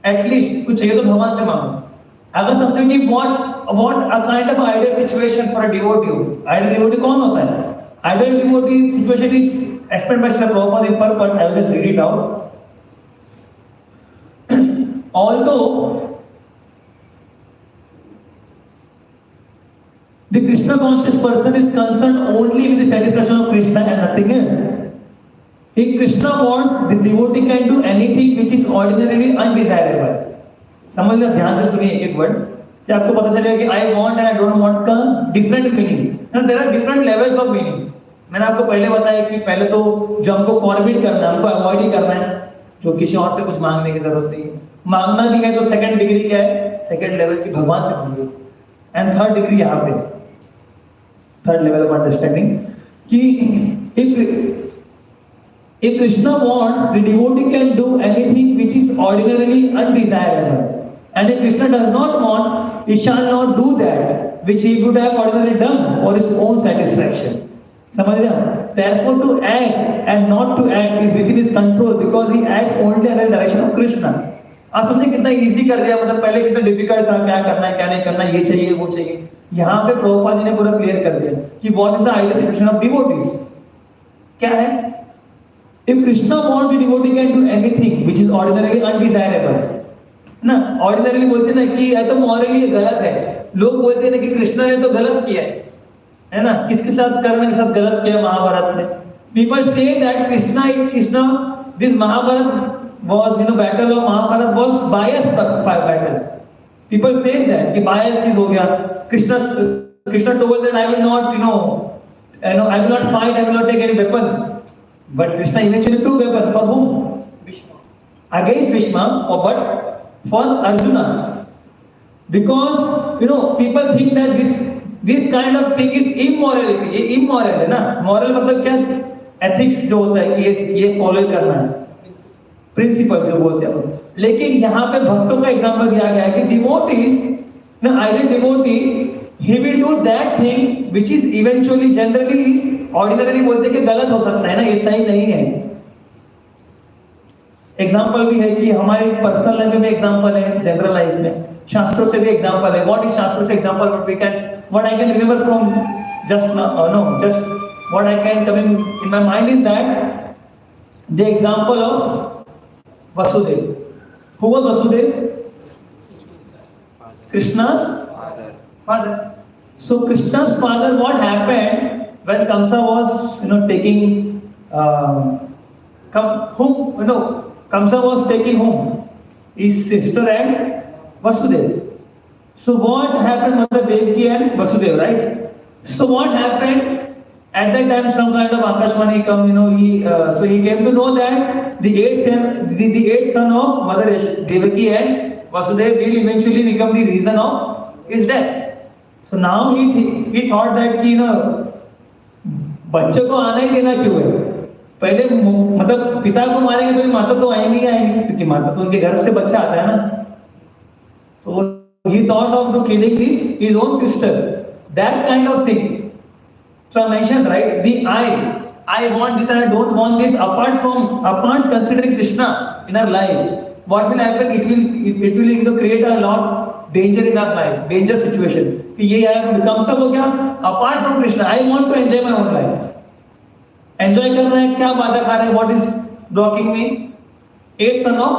at least कुछ चाहिए तो भगवान से मांगो. अगर समझो कि what a kind of ideal situation for a devotee. Ideal devotee कौन होता है? Ideal devotee situation is explained by Srila Prabhupada in purport. I will just read it out. Although the Krishna conscious person is concerned only with the satisfaction of Krishna and nothing else, if Krishna wants, the devotee can do anything which is ordinarily undesirable. समझ लो, ध्यान से सुनिए एक word कि आपको पता चलेगा कि I want and I don't want का different meaning. Now there are different levels of meaning. मैंने आपको पहले बताया कि पहले तो जो हमको फॉरबिड करना है, हमको अवॉइड ही करना है, जो किसी और से कुछ मांगने की जरूरत नहीं है. मांगना भी है तो सेकंड डिग्री क्या है? सेकंड लेवल की भगवान से मांगिए. एंड थर्ड डिग्री यहाँ पे, थर्ड लेवल ऑफ अंडरस्टैंडिंग कि if Krishna wants, the devotee can do anything which is ordinarily undesirable. And if Krishna does not want, he shall not do that which he would have ordinarily done for his own satisfaction. समझ रहे हैं? Therefore, to act and not to act is within his control because he acts only in the direction of Krishna. आप समझे कितना easy कर दिया. मतलब पहले कितना डिफिकल्ट था, क्या करना है क्या नहीं करना, ये चाहिए वो चाहिए. यहाँ पे प्रभुपाद जी ने पूरा क्लियर कर दिया कि what is the ideal situation of devotees. क्या है? If Krishna wants, the devotee can do anything which is ordinarily undesirable. ना ordinarily बोलते ना कि ये तो morally गलत है. लोग बोलते हैं ना कि कृष्ण ने तो गलत किया है ना. किसके साथ, कर्ण के साथ गलत किया महाभारत में. People say that Krishna, this Mahabharata was, battle of Mahabharata was biased battle. People say that कि bias is हो गया. Krishna told that I will not, I will not fight, I will not take any weapon. But Krishna eventually took weapon for whom? Bhishma. Against Bhishma, but for Arjuna. Because people think that this kind of thing is immorality. ये immoral है ना. Moral मतलब क्या? Ethics जो होता है ये follow करना है. Principle जो बोलते हैं. लेकिन यहाँ पे भक्तों का एग्जाम्पल दिया गया है कि devotees, either devotee, he will do that thing which is eventually generally is ordinarily बोलते हैं कि गलत हो सकता है ना, ये सही नहीं है. एग्जाम्पल भी है कि हमारे पर्सनल लाइफ में एग्जाम्पल है, जनरल लाइफ में, शास्त्रों से भी एग्जाम्पल है. व्हाट इज शास्त्रों से example? What I can remember from just what I can come in my mind is that the example of Vasudev. Who was Vasudev? Krishna's father. So Krishna's father, what happened when Kamsa was taking Kamsa was taking home his sister and Vasudev. So what happened? Mother Devaki and Vasudev, right? So what happened at that time? Some kind of Akashvani come, so he came to know that the eighth son of Mother Devaki and Vasudev will eventually become the reason of his death. So now he thought that कि बच्चे को आना ही देना क्यों है? पहले मतलब पिता को मारेंगे तो माता तो आएंगी क्योंकि माता तो उनके घर से बच्चा आता है ना. So he thought of killing his own sister. That kind of thing. So I mentioned, right, the I want this and I don't want this. Apart considering Krishna in our life, what will happen? It will create a lot danger in our life, danger situation. कि ये कम सब हो गया. Apart from Krishna, I want to enjoy my own life. Enjoy करना है, क्या बाधा खा रहे हैं? What is blocking me? Eighth son of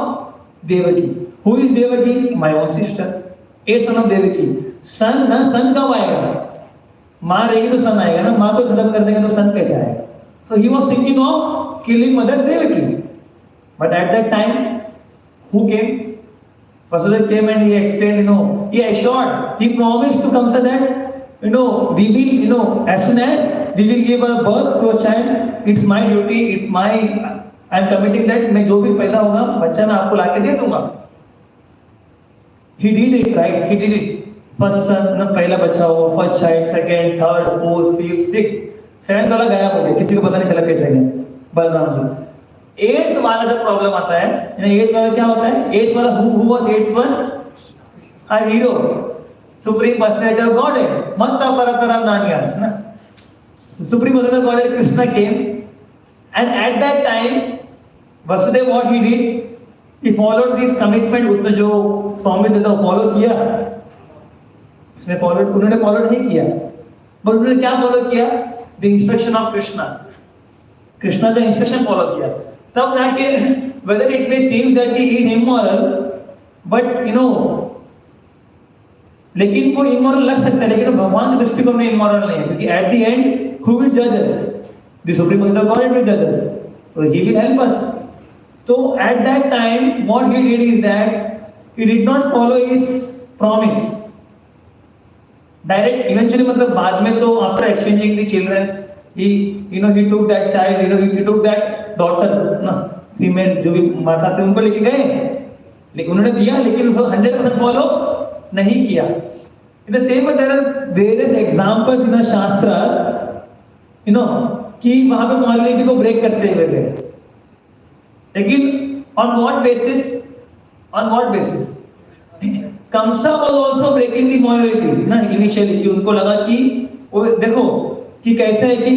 Devaki. Who is Devaki? My own sister. Eighth son of Devaki. Son कब आएगा? माँ रहेगी तो सन आएगा ना. माँ को खत्म कर देंगे तो सन कैसे आएगा? So he was thinking of killing Mother Devaki. But at that time, who came? Vasudeva came and he explained, he assured, he promised to Kamsa that, we will, as soon as we will give a birth to a child, it's my duty, I'm committing that, मैं जो भी पैदा होगा, बच्चा मैं आपको लाके दे दूंगा. He did it, right? He did it. First son, पहला बच्चा हो, first child, second, third, fourth, fifth, sixth, seventh वाला गया मुझे, किसी को पता नहीं चला कैसे गया, बलराम जी. एट्थ वाला जब प्रॉब्लम आता है, एट्थ वाला क्या होता है? एट्थ वाला who was eighth one? A hero, supreme personality of Godhead, Matta Parataram Nanya, na? So supreme personality of Godhead Krishna came, and at that time Vasudeva, what he did, he followed this commitment. उसने जो promise था वो follow किया. उसने उन्होंने follow नहीं किया, but उन्होंने क्या follow किया? The instruction of Krishna. Krishna the instruction follow किया. तब जाके whether it may seem that he is immoral, but लेकिन वो immoral लग सकता है, लेकिन भगवान के दृष्टिकोण में immoral नहीं है, क्योंकि at the end who will judge us? The Supreme Personality of Godhead will judge us, so he will help us. So at that time what he did is that he did not follow his promise direct. Eventually मतलब बाद में तो after exchanging the children, he took that child, he took that daughter, ना female जो भी माता थे उनको लेके गए, लेकिन उन्होंने दिया, लेकिन उसको 100% फॉलो नहीं किया. In the same way, there are various examples in the shastras, कि वहां पे morality को break करते हुए गए. लेकिन on what basis? Kamsa was also breaking the morality, ना initially, कि उनको लगा कि वो देखो कि कैसे है कि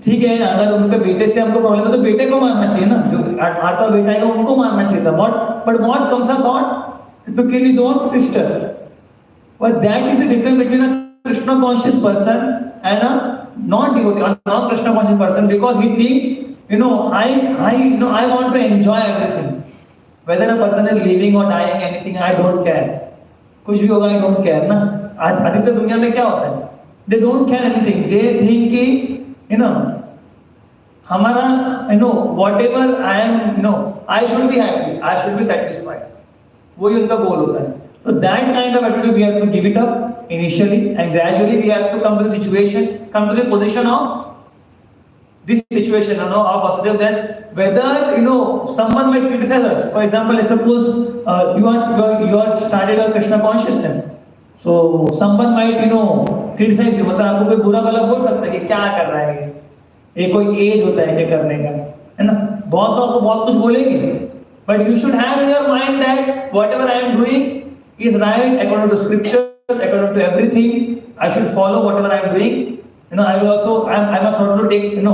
ठीक है, अगर उनके बेटे से हमको प्रॉब्लम है तो बेटे को मारना चाहिए ना, जो आता बेटा है उनको मारना चाहिए था. But what Kamsa thought? To kill his own sister. But that is the difference between a Krishna conscious person and a non-devotee or non-Krishna conscious person, because he think, I want to enjoy everything. Whether a person is living or dying, anything, I don't care. कुछ भी होगा, I don't care ना. अधिकतर दुनिया में क्या होता है? They don't care anything. They think कि हमारा whatever I am, I should be happy, I should be satisfied. वही उनका गोल होता है. So that kind of attitude we have to give it up initially, and gradually we have to come to the situation, come to the position of this situation, of Vasudeva, that whether someone might criticize us. For example, let's suppose you are started a Krishna consciousness, so someone might criticize you, मतलब आपको कोई बुरा भला बोल सकता है कि क्या कर रहा है ये कोई एज होता है क्या करने का, है ना, बहुत लोग आपको बहुत कुछ बोलेंगे, but you should have in your mind that whatever I am doing is right according to scripture, according to everything. I should follow whatever I am doing. I will also I must also take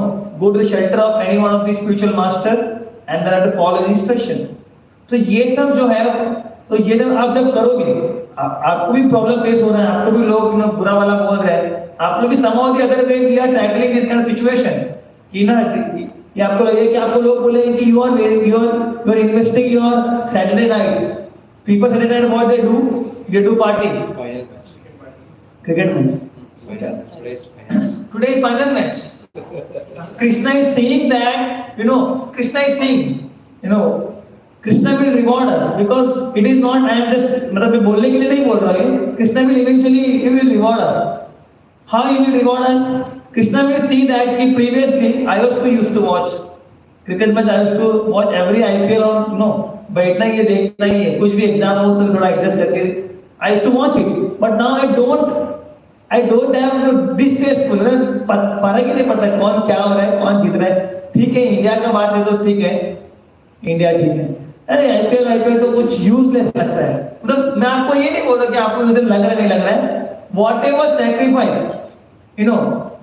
go to the shelter of any one of these spiritual master and then I have to follow the instruction. तो ये सब जो है, तो ये जब आप जब करोगे, आपको भी प्रॉब्लम फेस हो रहा है, आपको भी लोग बुरा वाला बोल रहे हैं, आप लोग भी somehow the other way we are tackling this kind of situation कि ये आपको लगे कि आपको लोग बोलेंगे कि you are investing your Saturday night. People Saturday night what they do party. Cricket match. Today's final match. Krishna is saying that Krishna is saying Krishna will reward us because it is not I am just मतलब मैं बोलने के लिए नहीं बोल रहा हूँ. Krishna will eventually he will reward us. How he will reward us? Krishna will see that previously I used to watch cricket match. I used to watch every IPL on बैठना ही है देखना ही है, कुछ भी एग्जाम हो तो थोड़ा adjust करके I used to watch it, but now I don't have this tasteful. फर्क ही नहीं पड़ता कौन क्या हो रहा है, कौन जीत रहा है. ठीक है, इंडिया का बात है तो ठीक है, इंडिया ठीक है. अरे आईपीएल तो कुछ यूजलेस लगता है. मतलब मैं आपको ये नहीं बोल रहा कि आपको उधर लग रहा नहीं लग रहा है. Whatever sacrifice,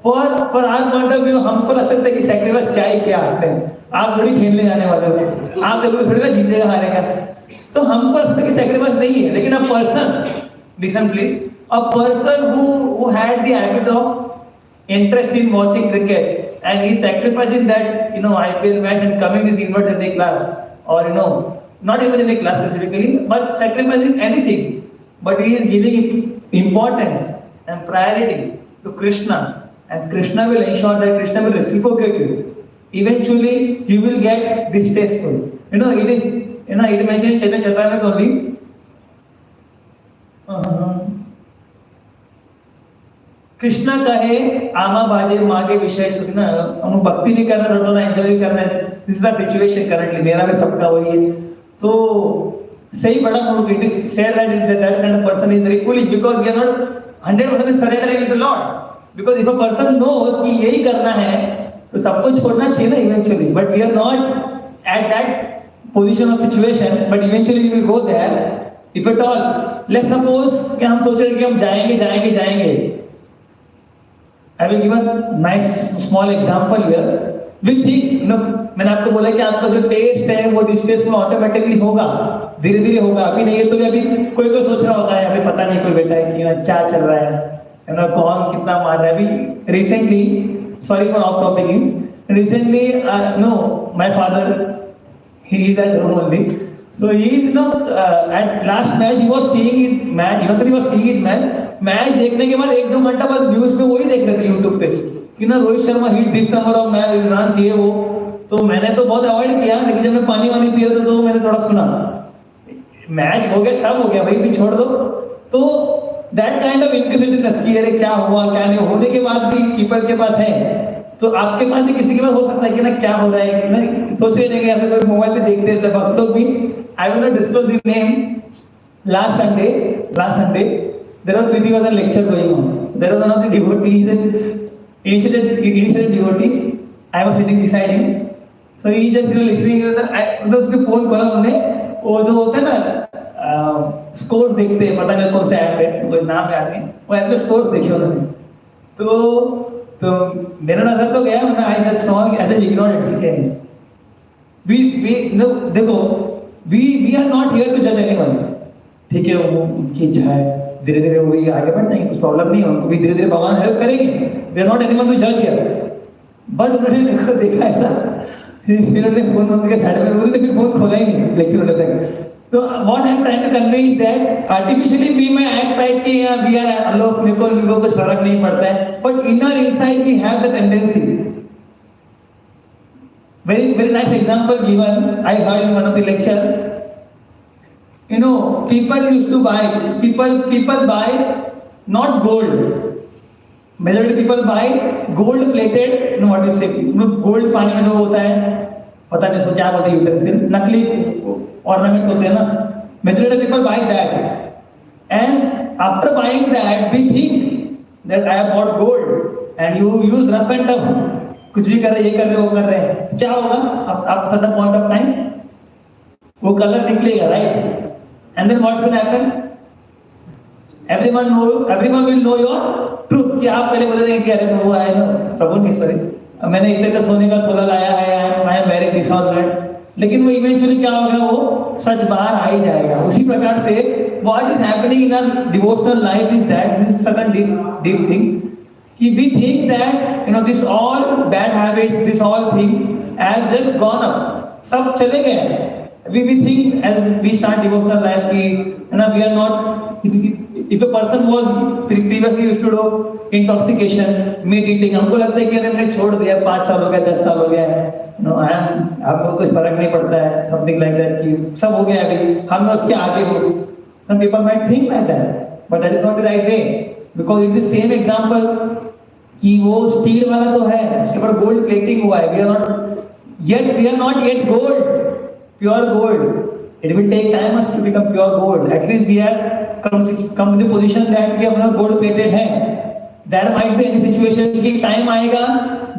for our point of view, हमको लग सकता है कि sacrifice क्या ही क्या आपने. आप थोड़ी खेलने जाने वाले हो, आप जरूर थोड़ी ना जीतेगा हारेगा. तो हमको लग सकता है कि sacrifice नहीं है, लेकिन a person, listen please. A person who had the habit of interest in watching cricket and he sacrificing that IPL match and coming this inward in the class, or not even in the class specifically, but sacrificing anything, but he is giving importance and priority to Krishna, and Krishna will ensure that Krishna will reciprocate you. Eventually you will get distasteful. It is it mentioned in Chaitanya Charitamrita only. Krishna कहे आमा बाजे माँ के विषय सुनना, हम भक्ति नहीं करना, रोना एंजॉय नहीं करना. This is the situation currently, मेरा भी सबका वही है. तो सही बड़ा मूर्ख, it is said that that kind of person is very foolish because he are not 100% surrendering with the lord. Because if a person knows कि यही करना है तो सब कुछ छोड़ना चाहिए ना eventually. But we are not at that position of situation, but eventually we will go there. If at all let's suppose कि हम सोच रहे हैं कि हम जाएंगे. I will give a nice small example here. We think, मैंने आपको बोला कि आपका जो टेस्ट है वो डिस्टेस्ट ऑटोमेटिकली होगा, धीरे धीरे होगा. अभी नहीं है तो अभी कोई सोच रहा होता है, अभी पता नहीं कोई बेटा है कि क्या चल रहा है, कौन कितना मार रहा है. अभी recently, sorry for of topic, recently my father, he is at home only, so he is at last match he was seeing it match, he was seeing his match. Match देखने के बाद 1-2 घंटा बाद न्यूज में वही देख रहे थे यूट्यूब पे कि Rohit Sharma hit this number of match runs ये वो. तो मैंने तो बहुत अवॉइड किया, लेकिन जब मैं पानी पिया तो मैंने थोड़ा सुना. मैच हो गया, सब हो गया भाई, भी छोड़ दो. तो दैट काइंड ऑफ इंक्विजिटिवनेस कि अरे क्या हुआ क्या नहीं, होने के बाद भी पीपल के पास है, तो आपके पास भी किसी के पास हो सकता है कि क्या हो रहा है ना, सोच रहे नहीं ऐसे कोई मोबाइल पे देखते रहते हैं लोग भी. I will not disclose the name. Last Sunday there was a lecture going on. There was one of the devotees, initiated devotee. I was sitting beside him, so he just listening. उसके phone खोला उन्होंने, वो जो होता है ना scores देखते हैं, पता नहीं कौन सा ऐप है, कोई नाम याद नहीं, वो ऐप पे स्कोर्स देखे उन्होंने. तो मेरा नजर तो गया, मैं I just saw as a ignore it. ठीक है, देखो we are not here to judge anyone. ठीक है, वो उनकी इच्छा है, धीरे धीरे वही आगे बढ़ जाएंगे, कुछ प्रॉब्लम नहीं है, उनको भी धीरे धीरे भगवान हेल्प करेंगे. We are not anyone to जज हियर. बट उन्होंने देखा ऐसा, फिर उन्होंने फोन के साइड में, उन्होंने फिर फोन खोला ही नहीं लेक्चर होने तक. तो what I am trying to convey is that artificially we may act like कि वी आर लोग, मेरे को कुछ फर्क नहीं पड़ता है, but inner inside we have the tendency. very nice example given I heard in one of the lecture. People used to buy, people buy not gold. Majority people buy gold plated, what you say, gold पानी में जो होता है, पता नहीं उसको क्या बोलते हैं, यूटेंसिल, नकली ऑर्नामेंट्स होते हैं ना, majority people buy that and after buying that we think that I have bought gold and you use rough and tough, कुछ भी कर रहे, ये कर रहे, वो कर रहे हैं, क्या होगा आप सर्टेन पॉइंट ऑफ टाइम वो कलर निकलेगा, right? And then what will happen, everyone will know your truth, कि आप पहले बोल रहे हैं कि अरे प्रभु आए ना, प्रभु नहीं सॉरी, मैंने इतने का सोने का थोड़ा लाया है, I am very this all that, लेकिन वो इवेंचुअली क्या होगा, वो सच बाहर आ ही जाएगा। उसी प्रकार से what is happening in our devotional life is that this sudden deep thing, कि we think that this all bad habits, this all thing have just gone up, सब चले गए। we think as we start devotional life ki we are not, if a person was previously used to do intoxication, meat eating, हमको लगता है कि अरे मैंने छोड़ दिया, 5 साल हो गया, 10 साल हो गया है, आपको कुछ फर्क नहीं पड़ता है, something like that, कि सब हो गया अभी, हम उसके आगे हो। Some people might think like that, but that is not the right way, because it is the same example कि वो स्टील वाला तो है, उसके ऊपर गोल्ड प्लेटिंग हुआ है, we are not yet gold, pure gold. It will take time us to become pure gold. At least we have come to the position that we are gold plated है. There might be any situation कि time आएगा,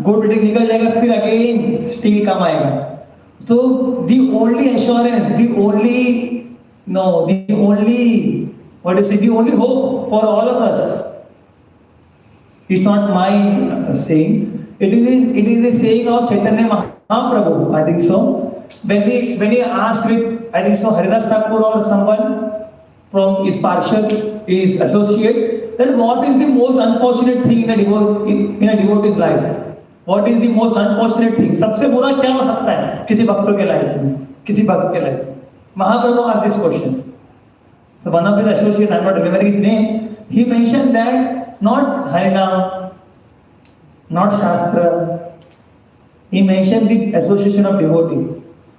gold plating निकल जाएगा, फिर again steel कम आएगा. So the only assurance, the only hope for all of us. It's not my saying. It is a saying of Chaitanya Mahaprabhu, I think so. When he asked with, I think so, Hara Das Thakur or someone from his parshad, his associate, then what is the most unfortunate thing in a devotee's life? What is the most unfortunate thing? सबसे बुरा क्या हो सकता है किसी भक्त के life में, किसी भक्त के लाइफ में? Mahaprabhu asked this question. So one of his associates, I'm not remembering his name, he mentioned that not Harinam, not Shastra, he mentioned the association of devotee.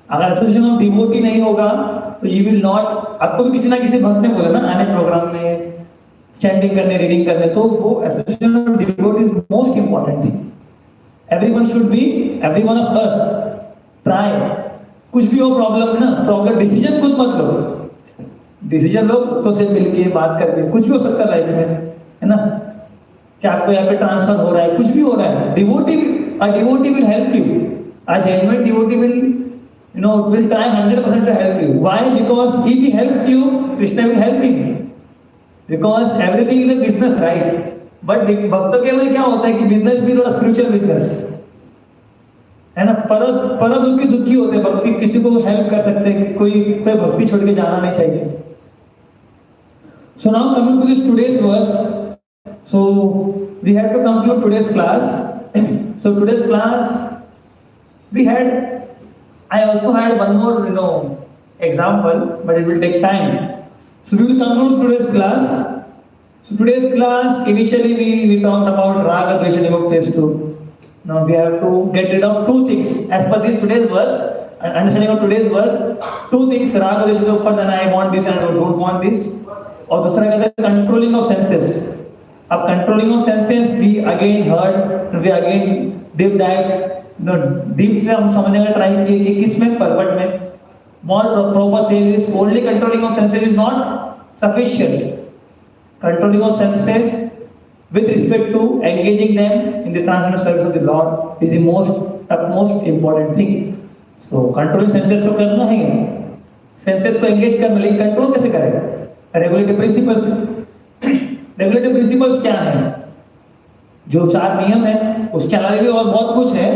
अगर एसोसिएशन ऑफ डिवोटी नहीं होगा तो you will not, आपको भी किसी ना किसी भक्त ने बोला ना आने प्रोग्राम में चैंटिंग करने, रीडिंग करने, तो वो association of devotee is most important thing. Everyone should be, every one of us try, कुछ भी हो प्रॉब्लम है ना, प्रॉब्लम डिसीजन खुद मत लो, डिसीजन लो तो से मिलके बात करके, कुछ भी हो सकता है लाइफ में, है ना, कि आपको यहाँ पे ट्रांसफर हो रहा है, कुछ भी हो रहा है, devotee will help you, a genuine devotee will try 100% to help you. Why? Because if he helps you, Krishna will help him. Because everything is a business, right? But भक्तों के में क्या होता है कि बिजनेस भी थोड़ा स्पिरिचुअल बिजनेस है ना, पर दुखी होते हैं, भक्ति किसी को हेल्प कर सकते हैं, कोई भक्ति छोड़ के जाना नहीं चाहिए। So now coming to this today's verse, so we have to conclude today's class. So today's class I also had one more example, but it will take time. So we will conclude today's class. So today's class, initially we talked about Raga Dvesha Vimukti too. Now we have to get rid of two things as per this today's verse, understanding of today's verse. Two things, Raga Dvesha के ऊपर, then I want this and I don't want this. और दूसरा कहता है controlling of senses. अब controlling of senses we again heard, we again did that. Deep से हम समझने का ट्राई किए कि किसमें परवट में more proper says is only controlling of senses is not sufficient, controlling of senses with respect to engaging them in the translational service of the lord is the most important thing. So controlling senses तो करना है, senses को engage करना, लेकिन control कैसे करेगा? Regulative principles. Regulative principles क्या है? जो 4 नियम है, उसके अलावा भी और बहुत कुछ है,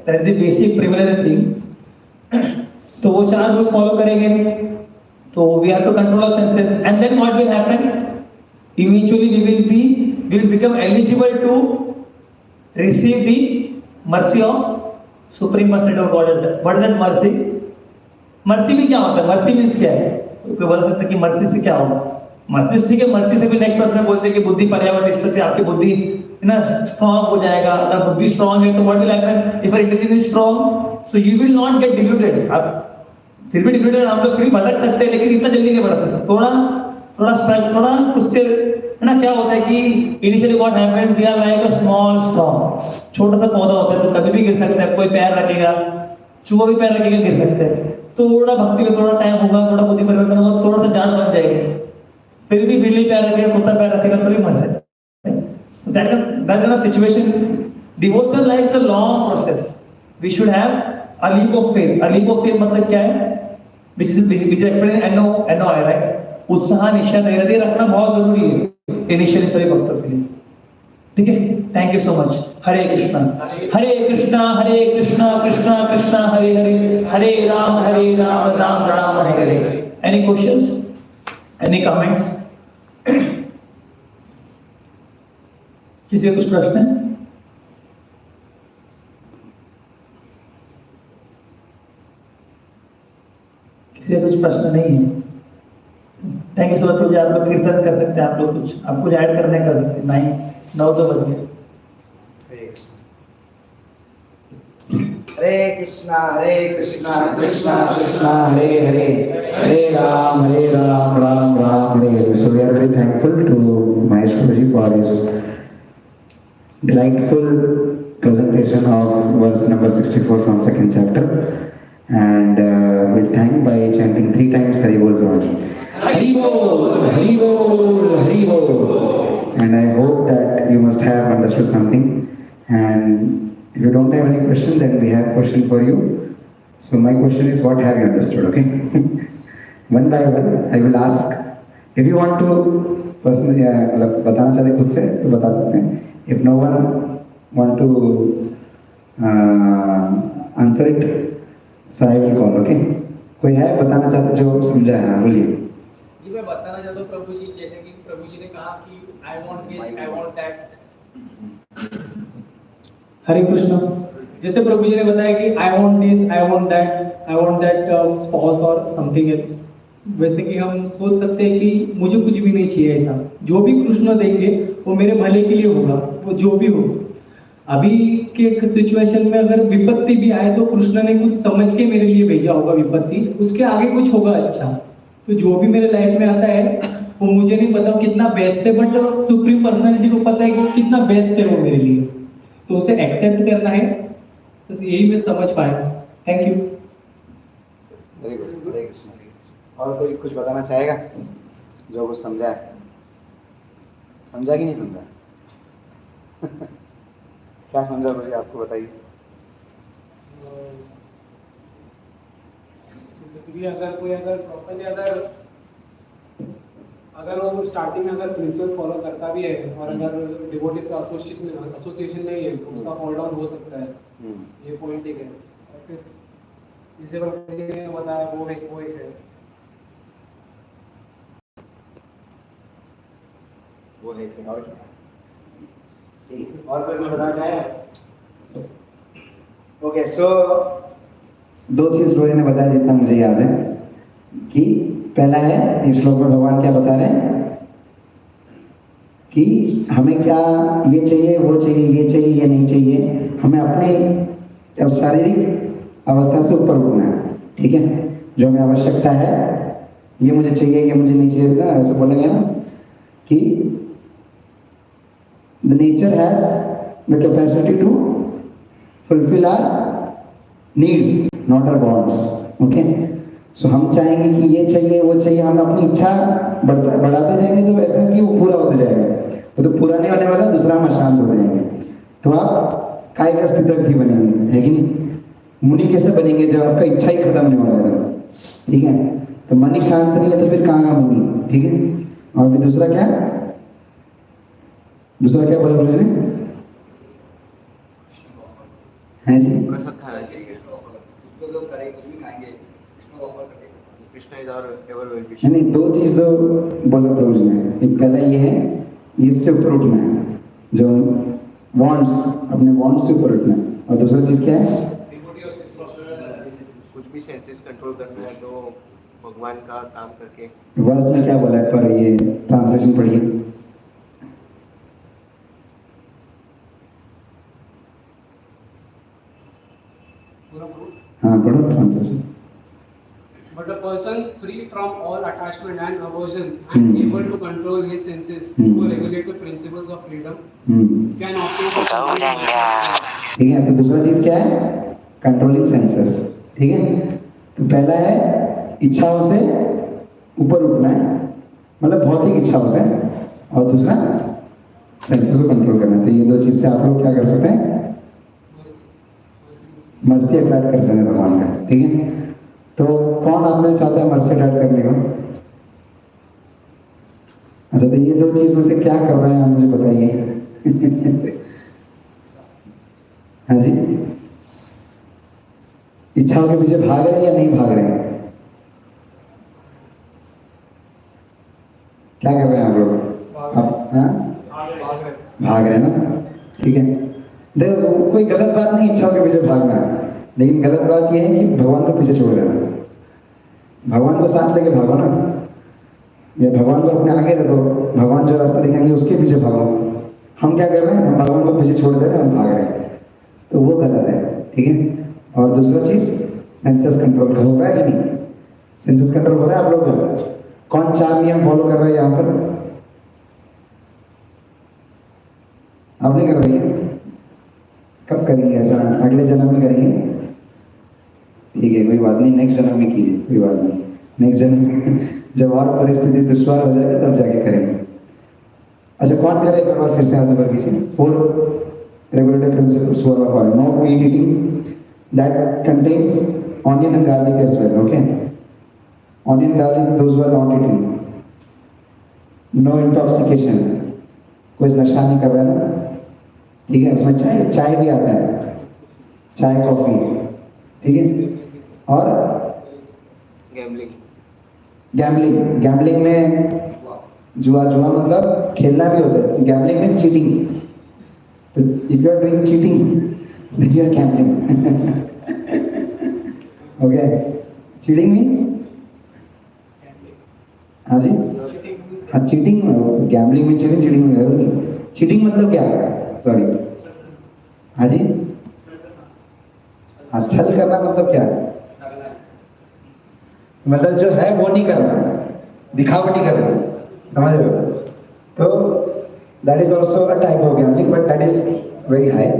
that is the basic preliminary thing. तो वो 4 रूल्स फॉलो करेंगे, तो we have to control our senses and then what will happen, eventually we will become eligible to receive the mercy of supreme personality of God. What is that mercy? Mercy भी क्या होता है? Mercy means क्या है? कोई बोल सकता है कि मर्सी से क्या होगा? मर्सी ठीक है, मर्सी से भी नेक्स्ट वर्स में बोलते हैं कि बुद्धि पर्यावरण, इस तरह से आपकी बुद्धि ना स्ट्रॉन्ग हो जाएगा। अगर बुद्धि स्ट्रॉन्ग है तो what will happen, if your intelligence is strong so you will not gate diluted. अब फिर भी डिल्यूटेड हम लोग फिर भी भटक सकते हैं, लेकिन इतना जल्दी नहीं भटक सकते, थोड़ा उससे है ना। क्या होता है कि initially what happens, we are like a small stalk, छोटा सा पौधा होता है तो कभी भी गिर सकता है, कोई पैर रखेगा चूहा भी पैर रखेगा गिर सकता है। थोड़ा भक्ति में थोड़ा टाइम होगा, थोड़ा बुद्धि परिवर्तन होगा, थोड़ा सा जान बन जाएगी। फिर भी बिल्ली पैर रखेगा, कुत्ता पैर रखेगा तो भी मर जाए। That kind of situation, devotional life is a long process. We should have a leap of faith. A leap of faith मतलब क्या है? Which is explained NOI, right? उत्साह, निश्चय, धैर्य रखना बहुत जरूरी है इनिशियली सभी भक्तों के लिए। ठीक है, thank you so much. Hare Krishna Hare Krishna Krishna Krishna Hare Hare Ram Ram Ram Hare Hare. Any questions, any comments? किसी का कुछ प्रश्न है? किसी का कुछ प्रश्न नहीं है? Thank you so much. आप लोग कीर्तन कर सकते हैं, आप लोग कुछ आपको ऐड करने कर सकते हैं। 9 तो बज गए। हरे कृष्णा कृष्णा कृष्णा हरे हरे, हरे Ram Ram Ram Hare Hare. So we are very thankful to Mahesh Ji for his delightful presentation of verse number 64 from second chapter, and we'll thank by chanting 3 times Hari Bol Bhagwan. Hari Bol, Hari Bol, Hari Bol. And I hope that you must have understood something, and if you don't have any question, then we have question for you. So my question is, what have you understood? Okay. One by one I will ask. If you want to personally बताना चाहते खुद से तो बता सकते हैं। If no one want to answer it, so I will call. Okay. कोई है बताना चाहते जो समझा है? बोलिए। जी मैं बताना चाहता हूँ प्रभु जी, जैसे कि प्रभु जी ने कहा कि I want this, I want that। हरे कृष्ण। जैसे प्रभु जी ने बताया कि I want this, I want that spouse और something else। वैसे कि हम सोच सकते हैं कि मुझे कुछ भी नहीं चाहिए ऐसा, जो भी कृष्ण देंगे वो मेरे भले के लिए होगा, वो जो भी हो। अभी के सिचुएशन में अगर विपत्ति भी आए तो कृष्ण ने कुछ समझ के मेरे लिए भेजा होगा विपत्ति, उसके आगे कुछ होगा अच्छा। तो जो भी मेरे लाइफ में आता है वो मुझे नहीं पता कितना बेस्ट है, बट सुप्रीम पर्सनैलिटी को पता है कि कितना बेस्ट है वो मेरे लिए, तो उसे एक्सेप्ट करना है। बस यही मैं समझ पाया। Thank you. Very good. Hare Krishna. और कोई कुछ बताना चाहेगा जो कुछ समझा है? समझा कि नहीं समझा? क्या समझा बोलिए, आपको बताइए। अगर कोई प्रॉपर्ली अगर वो स्टार्टिंग में अगर प्रिंसिपल फॉलो करता भी है और अगर डिवोटीज का एसोसिएशन नहीं है तो उसका फॉल डाउन हो सकता है। ये पॉइंट एक है। और फिर जिसे बताया वो एक है। वो है और कोई बताना चाहेगा? ओके, सो 2 चीज रोहित ने बताया जितना मुझे याद है कि पहला है इस श्लोक में भगवान क्या बता रहे हैं कि हमें क्या ये चाहिए वो चाहिए, ये चाहिए ये नहीं चाहिए, हमें अपने शारीरिक अवस्था से ऊपर उठना है। ठीक है, जो हमें आवश्यकता है ये मुझे चाहिए ये मुझे नहीं चाहिए, ऐसे बोलेंगे ना कि the nature has the capacity to fulfill our needs, not our wants. Okay, so हम चाहेंगे कि ये चाहिए वो चाहिए, हम अपनी इच्छा बढ़ाते जाएंगे तो ऐसा कि वो पूरा होता जाएगा, वो तो पूरा नहीं होने वाला, दूसरा हम अशांत हो जाएंगे। तो आप काय का स्थितर्थी बनेंगे, है कि नहीं? मुनि कैसे बनेंगे जब आपका इच्छा ही खत्म नहीं हो रहा है? ठीक है, तो मन ही शांत नहीं है तो फिर कहाँ का मुनि? ठीक है, और फिर दूसरा क्या बोला गुरु जी ने? है जी, नहीं 2 चीज तो बोला प्रभु जी ने। एक पहला ये है इससे ऊपर उठना है, जो वांट्स, अपने वांट्स से ऊपर उठना है, और दूसरा चीज क्या है? कुछ भी सेंसेस कंट्रोल करना है तो भगवान का काम करके। वर्स में क्या बोला है पर ये ट्रांसलेशन पढ़िए। हाँ पढ़ो translation. But a person free from all attachment and aversion and able to control his senses through regulative principles of freedom can obtain the ठीक है, तो दूसरा चीज क्या है? Controlling senses. ठीक है। तो पहला है इच्छाओं से ऊपर उठना है, मतलब भौतिक इच्छाओं से, और दूसरा सेंसेस को कंट्रोल करना है। तो ये दो चीज से आप लोग क्या कर सकते हैं, मर्सी अट्रैक्ट कर सकते हैं भगवान का, ठीक है। तो कौन आप में चाहता है मर्सी अट्रैक्ट करने को? अच्छा, तो ये दो चीज में से क्या कर रहे हैं आप मुझे बताइए। हाँ जी, इच्छाओं के पीछे भाग रहे हैं या नहीं भाग रहे हैं? क्या कर रहे हैं आप लोग? आप हाँ भाग रहे हैं ना, ठीक है। देखो कोई गलत बात नहीं इच्छाओं के पीछे भागना, लेकिन गलत बात यह है कि भगवान को पीछे छोड़ देना। भगवान को साथ लेके भागो ना, या भगवान को अपने आगे रखो, भगवान जो रास्ता दिखाएंगे उसके पीछे भागो। हम क्या कर रहे हैं, हम भगवान को पीछे छोड़ दे रहे हैं, हम भाग रहे हैं, तो वो गलत है, ठीक है। और दूसरा चीज सेंसस कंट्रोल हो रहा है कि नहीं? सेंसस कंट्रोल हो रहा है आप लोग का? कौन 4 नियम फॉलो कर रहे हैं यहाँ पर? आप नहीं कर रही है? कब करेंगे ऐसा? अगले जन्म में करेंगे, ठीक है, कोई बात नहीं, नेक्स्ट जन्म में कीजिए, कोई बात नहीं, नेक्स्ट जन्म में जब और परिस्थिति दुश्वार हो जाएगी तब जाके करेंगे। अच्छा, कौन करे एक बार फिर से हाथ ऊपर कीजिए। 4 regulative principles for our body. No meat eating that contains onion and garlic as well, okay? Onion, garlic, those who are not eating. No intoxication. कोई नशा नहीं कर रहा है ना, ठीक है। उसमें चाय भी आता है, चाय कॉफी, ठीक है। और गैम्बलिंग में जुआ मतलब खेलना भी होता है। गैम्बलिंग में चीटिंग, तो if you are doing cheating then you are gambling. Okay, cheating means, हाँ जी, हाँ चीटिंग, गैम्बलिंग में चीटिंग में चीटिंग मतलब क्या है? सॉरी, हाँ जी, हाँ छल करना मतलब क्या है? मतलब जो है वो नहीं करना, दिखावटी करना, समझ रहे हो? तो that is also a type of gambling, but that is very high.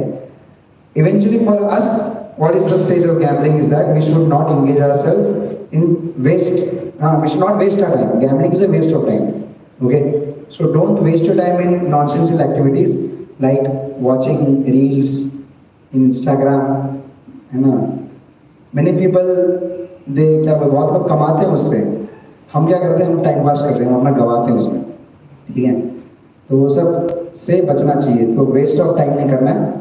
Eventually for us, what is the stage of gambling is that we should not engage ourselves in waste. We should not waste our time. Gambling is a waste of time. Okay, so don't waste your time in nonsensical activities like watching reels in Instagram, है ना। Many people they क्या बहुत लोग कमाते हैं उससे, हम क्या करते हैं, हम टाइम पास करते हैं, हम अपना गवाते हैं उसमें, ठीक है। तो वो सब से बचना चाहिए, तो वेस्ट ऑफ टाइम नहीं करना है।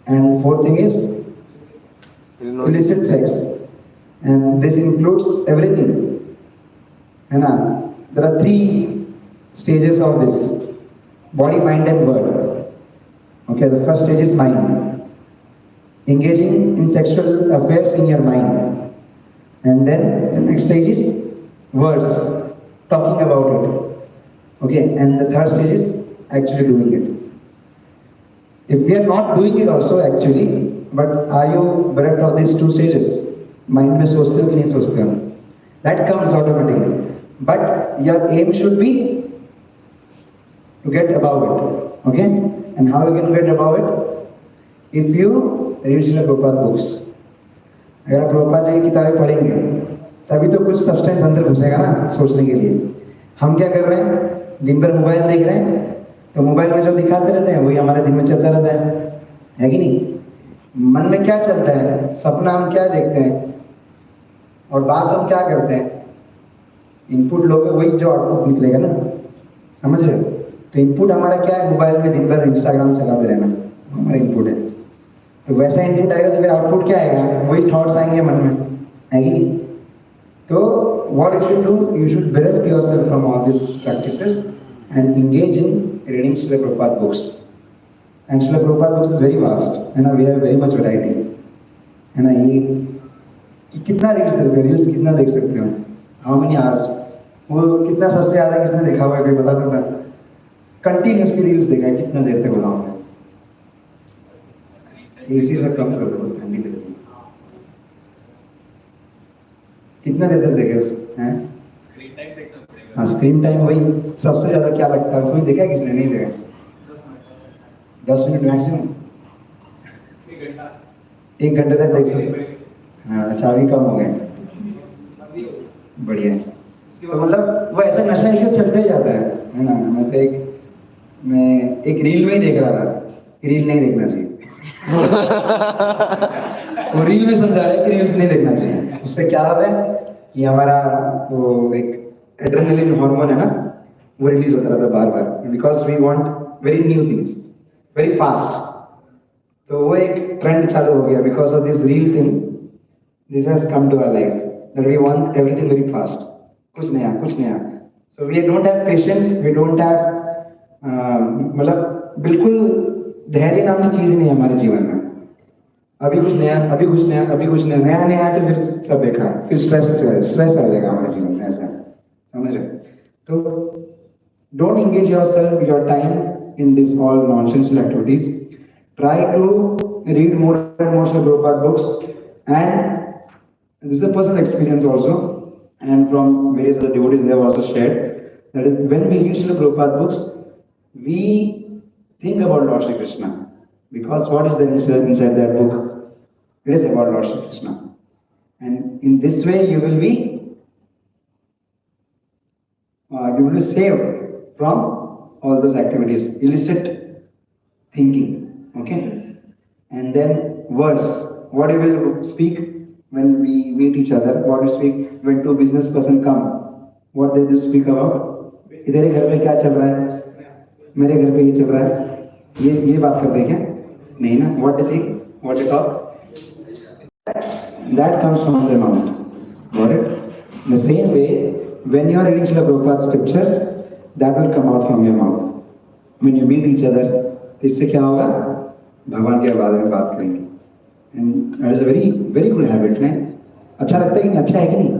And fourth thing is illicit sex, and this includes everything, है ना। There are 3 stages of this: body, mind and word. Okay, the first stage is mind, engaging in sexual affairs in your mind, and then the next stage is words, talking about it. Okay, and the third stage is actually doing it. If we are not doing it also actually, but are you bereft of these 2 stages? Mind में सोचते हो कि नहीं सोचते हो? That comes automatically. But your aim should be to get above it. Okay? And how you can get above it? If you read Srila Prabhupada books. अगर आप प्रभुपाद जी की किताबें पढ़ेंगे, तभी तो कुछ सब्सटेंस अंदर घुसेगा ना सोचने के लिए। हम क्या कर रहे हैं? दिन भर मोबाइल देख रहे हैं, तो मोबाइल में जो दिखाते रहते हैं वही हमारे दिन में चलता रहता है कि नहीं? मन में क्या चलता है, सपना हम क्या देखते हैं, और बात हम क्या करते हैं। इनपुट लोगे वही जो आउटपुट निकलेगा ना, समझ रहे हो? तो इनपुट हमारा क्या है, मोबाइल में दिन भर इंस्टाग्राम चलाते रहना हमारा इनपुट है। तो वैसा इनपुट आएगा तो फिर आउटपुट क्या आएगा, वही थॉट्स आएंगे मन में, है कि नहीं? तो what you should do, you should bereft yourself from all these practices and engage in reading Srila Prabhupada books. And Srila Prabhupada books is very vast, and we have very much variety. है ना, ये कि कितना देख सकते हो, reels कितना देख सकते हो, हाउ मेनी आवर्स, वो कितना सबसे ज़्यादा किसने देखा हुआ है, कोई बता सकता है? कंटिन्यूसली रील्स देखा है, कितना देर तक बताऊँ मैं? इसी से कम कर दो, ठंडी लगती है। कितना देर तक देखे उसको, हैं? हाँ, स्क्रीन टाइम वही सबसे ज़्यादा क्या लगता है, कोई देखा है, किसने नहीं देखा? 10 मिनट मैक्सिमम, 1 घंटे तक देख सकते। हाँ, चाबी कम हो गए, बढ़िया है। तो मतलब वो ऐसा नशा है कि चलते ही जाता है ना। मैं एक रील में ही देख रहा था, रील नहीं देखना चाहिए। वो रील में समझा रहा है कि रील्स नहीं देखना चाहिए। उससे क्या होता है कि हमारा वो एक एड्रेनलिन हार्मोन है ना, वो रिलीज होता रहता है बार बार, because we want very new things very fast. तो वो एक ट्रेंड चालू हो गया because of this reel thing. This has come to our life that we want everything very fast, कुछ नया कुछ नया। So we don't have patience, we don't have मतलब बिल्कुल धैर्य नाम की चीज ही नहीं है हमारे जीवन में। अभी कुछ नया, अभी कुछ नया, अभी कुछ नया, नया नया है तो फिर सब बेकार, फिर स्ट्रेस स्ट्रेस आ जाएगा हमारे जीवन में, ऐसा समझ रहे? तो don't engage yourself, your time in this all nonsensical activities. Try to read more and more Srila Prabhupada books, and this is a personal experience also, and from various other devotees they have also shared that when we read Srila Prabhupada books, we think about Lord Shri Krishna, because what is there inside that book? It is about Lord Shri Krishna, and in this way you will be saved from all those activities, illicit thinking, okay? And then words, what you will speak when we meet each other, what you speak when two business person come, what they do speak about, इधर ही घर पे क्या चल रहा है, मेरे घर पे ये चल रहा है, ये बात करते हैं क्या? नहीं ना, what they think, what they talk, that comes from their mouth. Got it? The same way, when you are reading Srila Prabhupada's scriptures, that will come out from your mouth. When you meet each other, तो इससे क्या होगा? भगवान के बारे में बात करेंगे। And that is a very very good habit है। अच्छा लगता है कि नहीं? अच्छा है कि नहीं?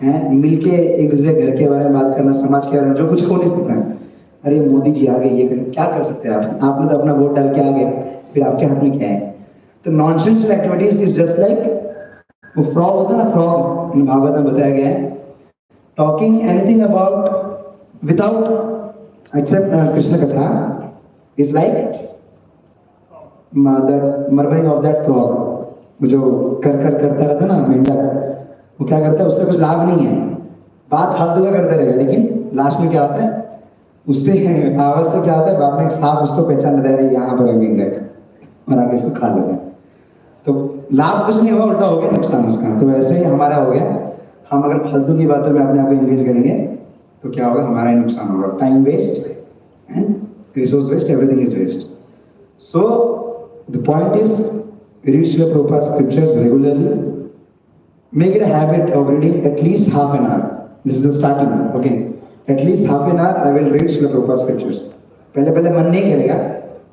हैं? मिलके एक दूसरे घर के बारे में बात करना, समाज के बारे में, जो कुछ हो नहीं सकता है। अरे मोदी जी आ गए, ये करें, क्या कर सकते हैं आप? आपने तो अपना वोट डाल के आ गए, फिर आपके हाथ में क्या है? तो nonessential activities is just like वो फ्रॉग होता है ना, फ्रॉग भागवत में बताया गया है, talking anything about without except Krishna katha is like murmuring of that frog. जो कर कर करता रहता है ना मेंढक, वो क्या करता है, उससे कुछ लाभ नहीं है, बात फालतू का करते रहेगा, लेकिन लास्ट में क्या होता है, उससे आवाज से क्या होता है, बाद में एक सांप उसको पहचान लेता है, यहाँ पर मेंढक, और आगे इसको खा लेता है। तो लाभ कुछ नहीं हुआ, उल्टा हो गया नुकसान उसका। तो वैसे ही हमारा हो गया, हम अगर फालतू की बातों में अपने आप को एंगेज करेंगे तो क्या होगा, हमारा ही नुकसान होगा, time waste and resource waste, everything is waste. So the point is read Srila Prabhupada's scriptures regularly. Make it a habit of reading at least half an hour. This is the starting, okay? At least half an hour I will read Srila Prabhupada's scriptures. पहले पहले मन नहीं करेगा,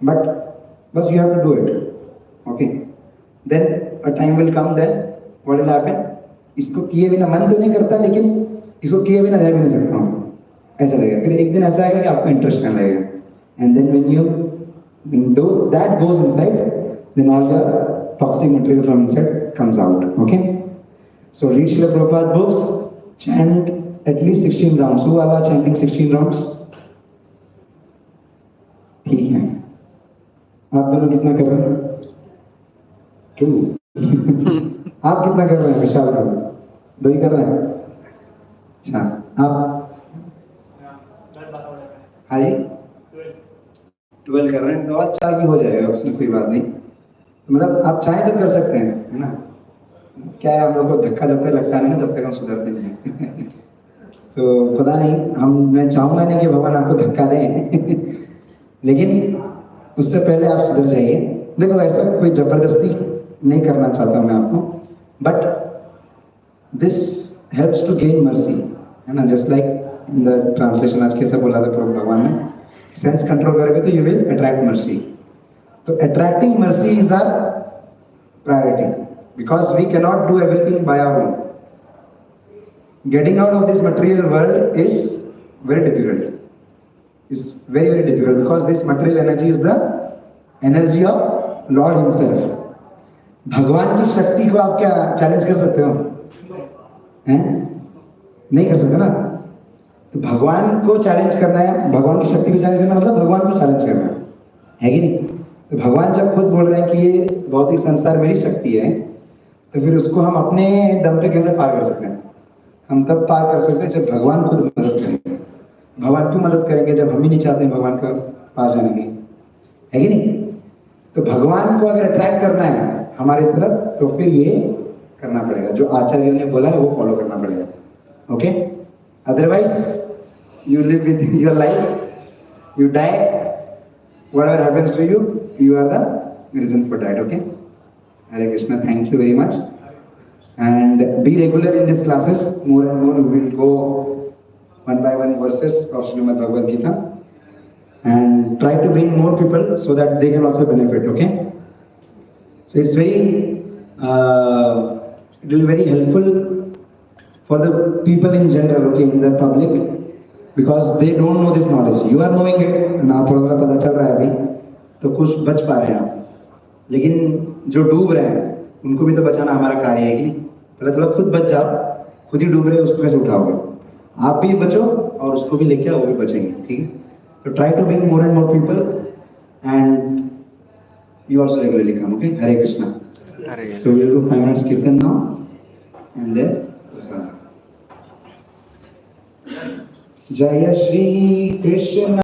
but बस you have to do it, okay? Then a time will come that what will happen? इसको किए बिना मन तो नहीं करता, लेकिन इसको किए बिना रह भी नहीं सकता हूँ, ऐसा लगेगा। फिर एक दिन ऐसा आएगा कि आपको इंटरेस्ट करने लगेगा, and then when that goes inside, then all your toxic material from inside comes out, okay? So read Srila Prabhupada books, chant at least 16 rounds. Who are chanting 16 rounds? ठीक है, आप दोनों कितना कर रहे हैं? 2 आप कितना कर रहे हैं? विशाल कर 2 ही कर रहे हैं। अच्छा, आप हाँ जी 12 कर रहे हैं, तो और 4 भी हो जाएगा, उसमें कोई बात नहीं। मतलब आप चाहें तो कर सकते हैं, है ना? क्या है, हम लोग को धक्का जब तक लगता नहीं ना, तब तक हम सुधरते नहीं। तो पता नहीं, मैं चाहूंगा नहीं कि भगवान आपको धक्का दें लेकिन उससे पहले आप सुधर जाइए। देखो, ऐसा कोई जबरदस्ती नहीं करना चाहता हूं मैं आपको, but this helps to gain mercy, है ना? Just like in the translation आज कैसे बोला था प्रभु भगवान ने, सेंस कंट्रोल करोगे तो यू विल अट्रैक्ट मर्सी। तो attracting mercy is our priority, because we cannot do everything by our own. Getting out of this material world is very difficult. It's very very difficult because this material energy is the energy of Lord Himself. भगवान की शक्ति को आप क्या challenge कर सकते हो? हैं? नहीं कर सकते ना। तो भगवान को चैलेंज करना है, भगवान की शक्ति को चैलेंज करना मतलब भगवान को चैलेंज करना है कि नहीं? तो भगवान जब खुद बोल रहे हैं कि ये भौतिक संसार मेरी शक्ति है, तो फिर उसको हम अपने दम पे कैसे पार कर सकते हैं? हम तब पार कर सकते हैं जब भगवान खुद मदद करेंगे। भगवान क्यों मदद करेंगे जब हम ही नहीं चाहते हैं भगवान का पार जाने की, है कि नहीं? तो भगवान को अगर अट्रैक्ट करना है हमारी तरफ तो फिर ये करना पड़ेगा, जो आचार्यों ने बोला है वो फॉलो करना पड़ेगा, okay? Otherwise you live with your life, you die, whatever happens to you, you are the reason for that, okay? Hare Krishna, thank you very much. And be regular in these classes, more and more we will go one by one verses of Srimad Bhagavad Gita and try to bring more people so that they can also benefit, okay? So it's very, it will be very helpful for the people in general, okay, in the public, because they don't know this knowledge. You are knowing it, ना थोड़ा थोड़ा पता चल रहा है अभी, तो कुछ बच पा रहे हैं आप, लेकिन जो डूब रहे हैं उनको भी तो बचाना हमारा कार्य है कि नहीं? पहले थोड़ा खुद बच जाओ, खुद ही डूब रहे हैं उसको कैसे उठाओगे? आप भी बचो और उसको भी लेके आओ, वो भी बचेंगे, ठीक है? तो try to bring more and more people and you also regularly come, okay? Hare Krishna. Hare So we will do 5 minutes kirtan now and then prasad. Jaya Shri Krishna.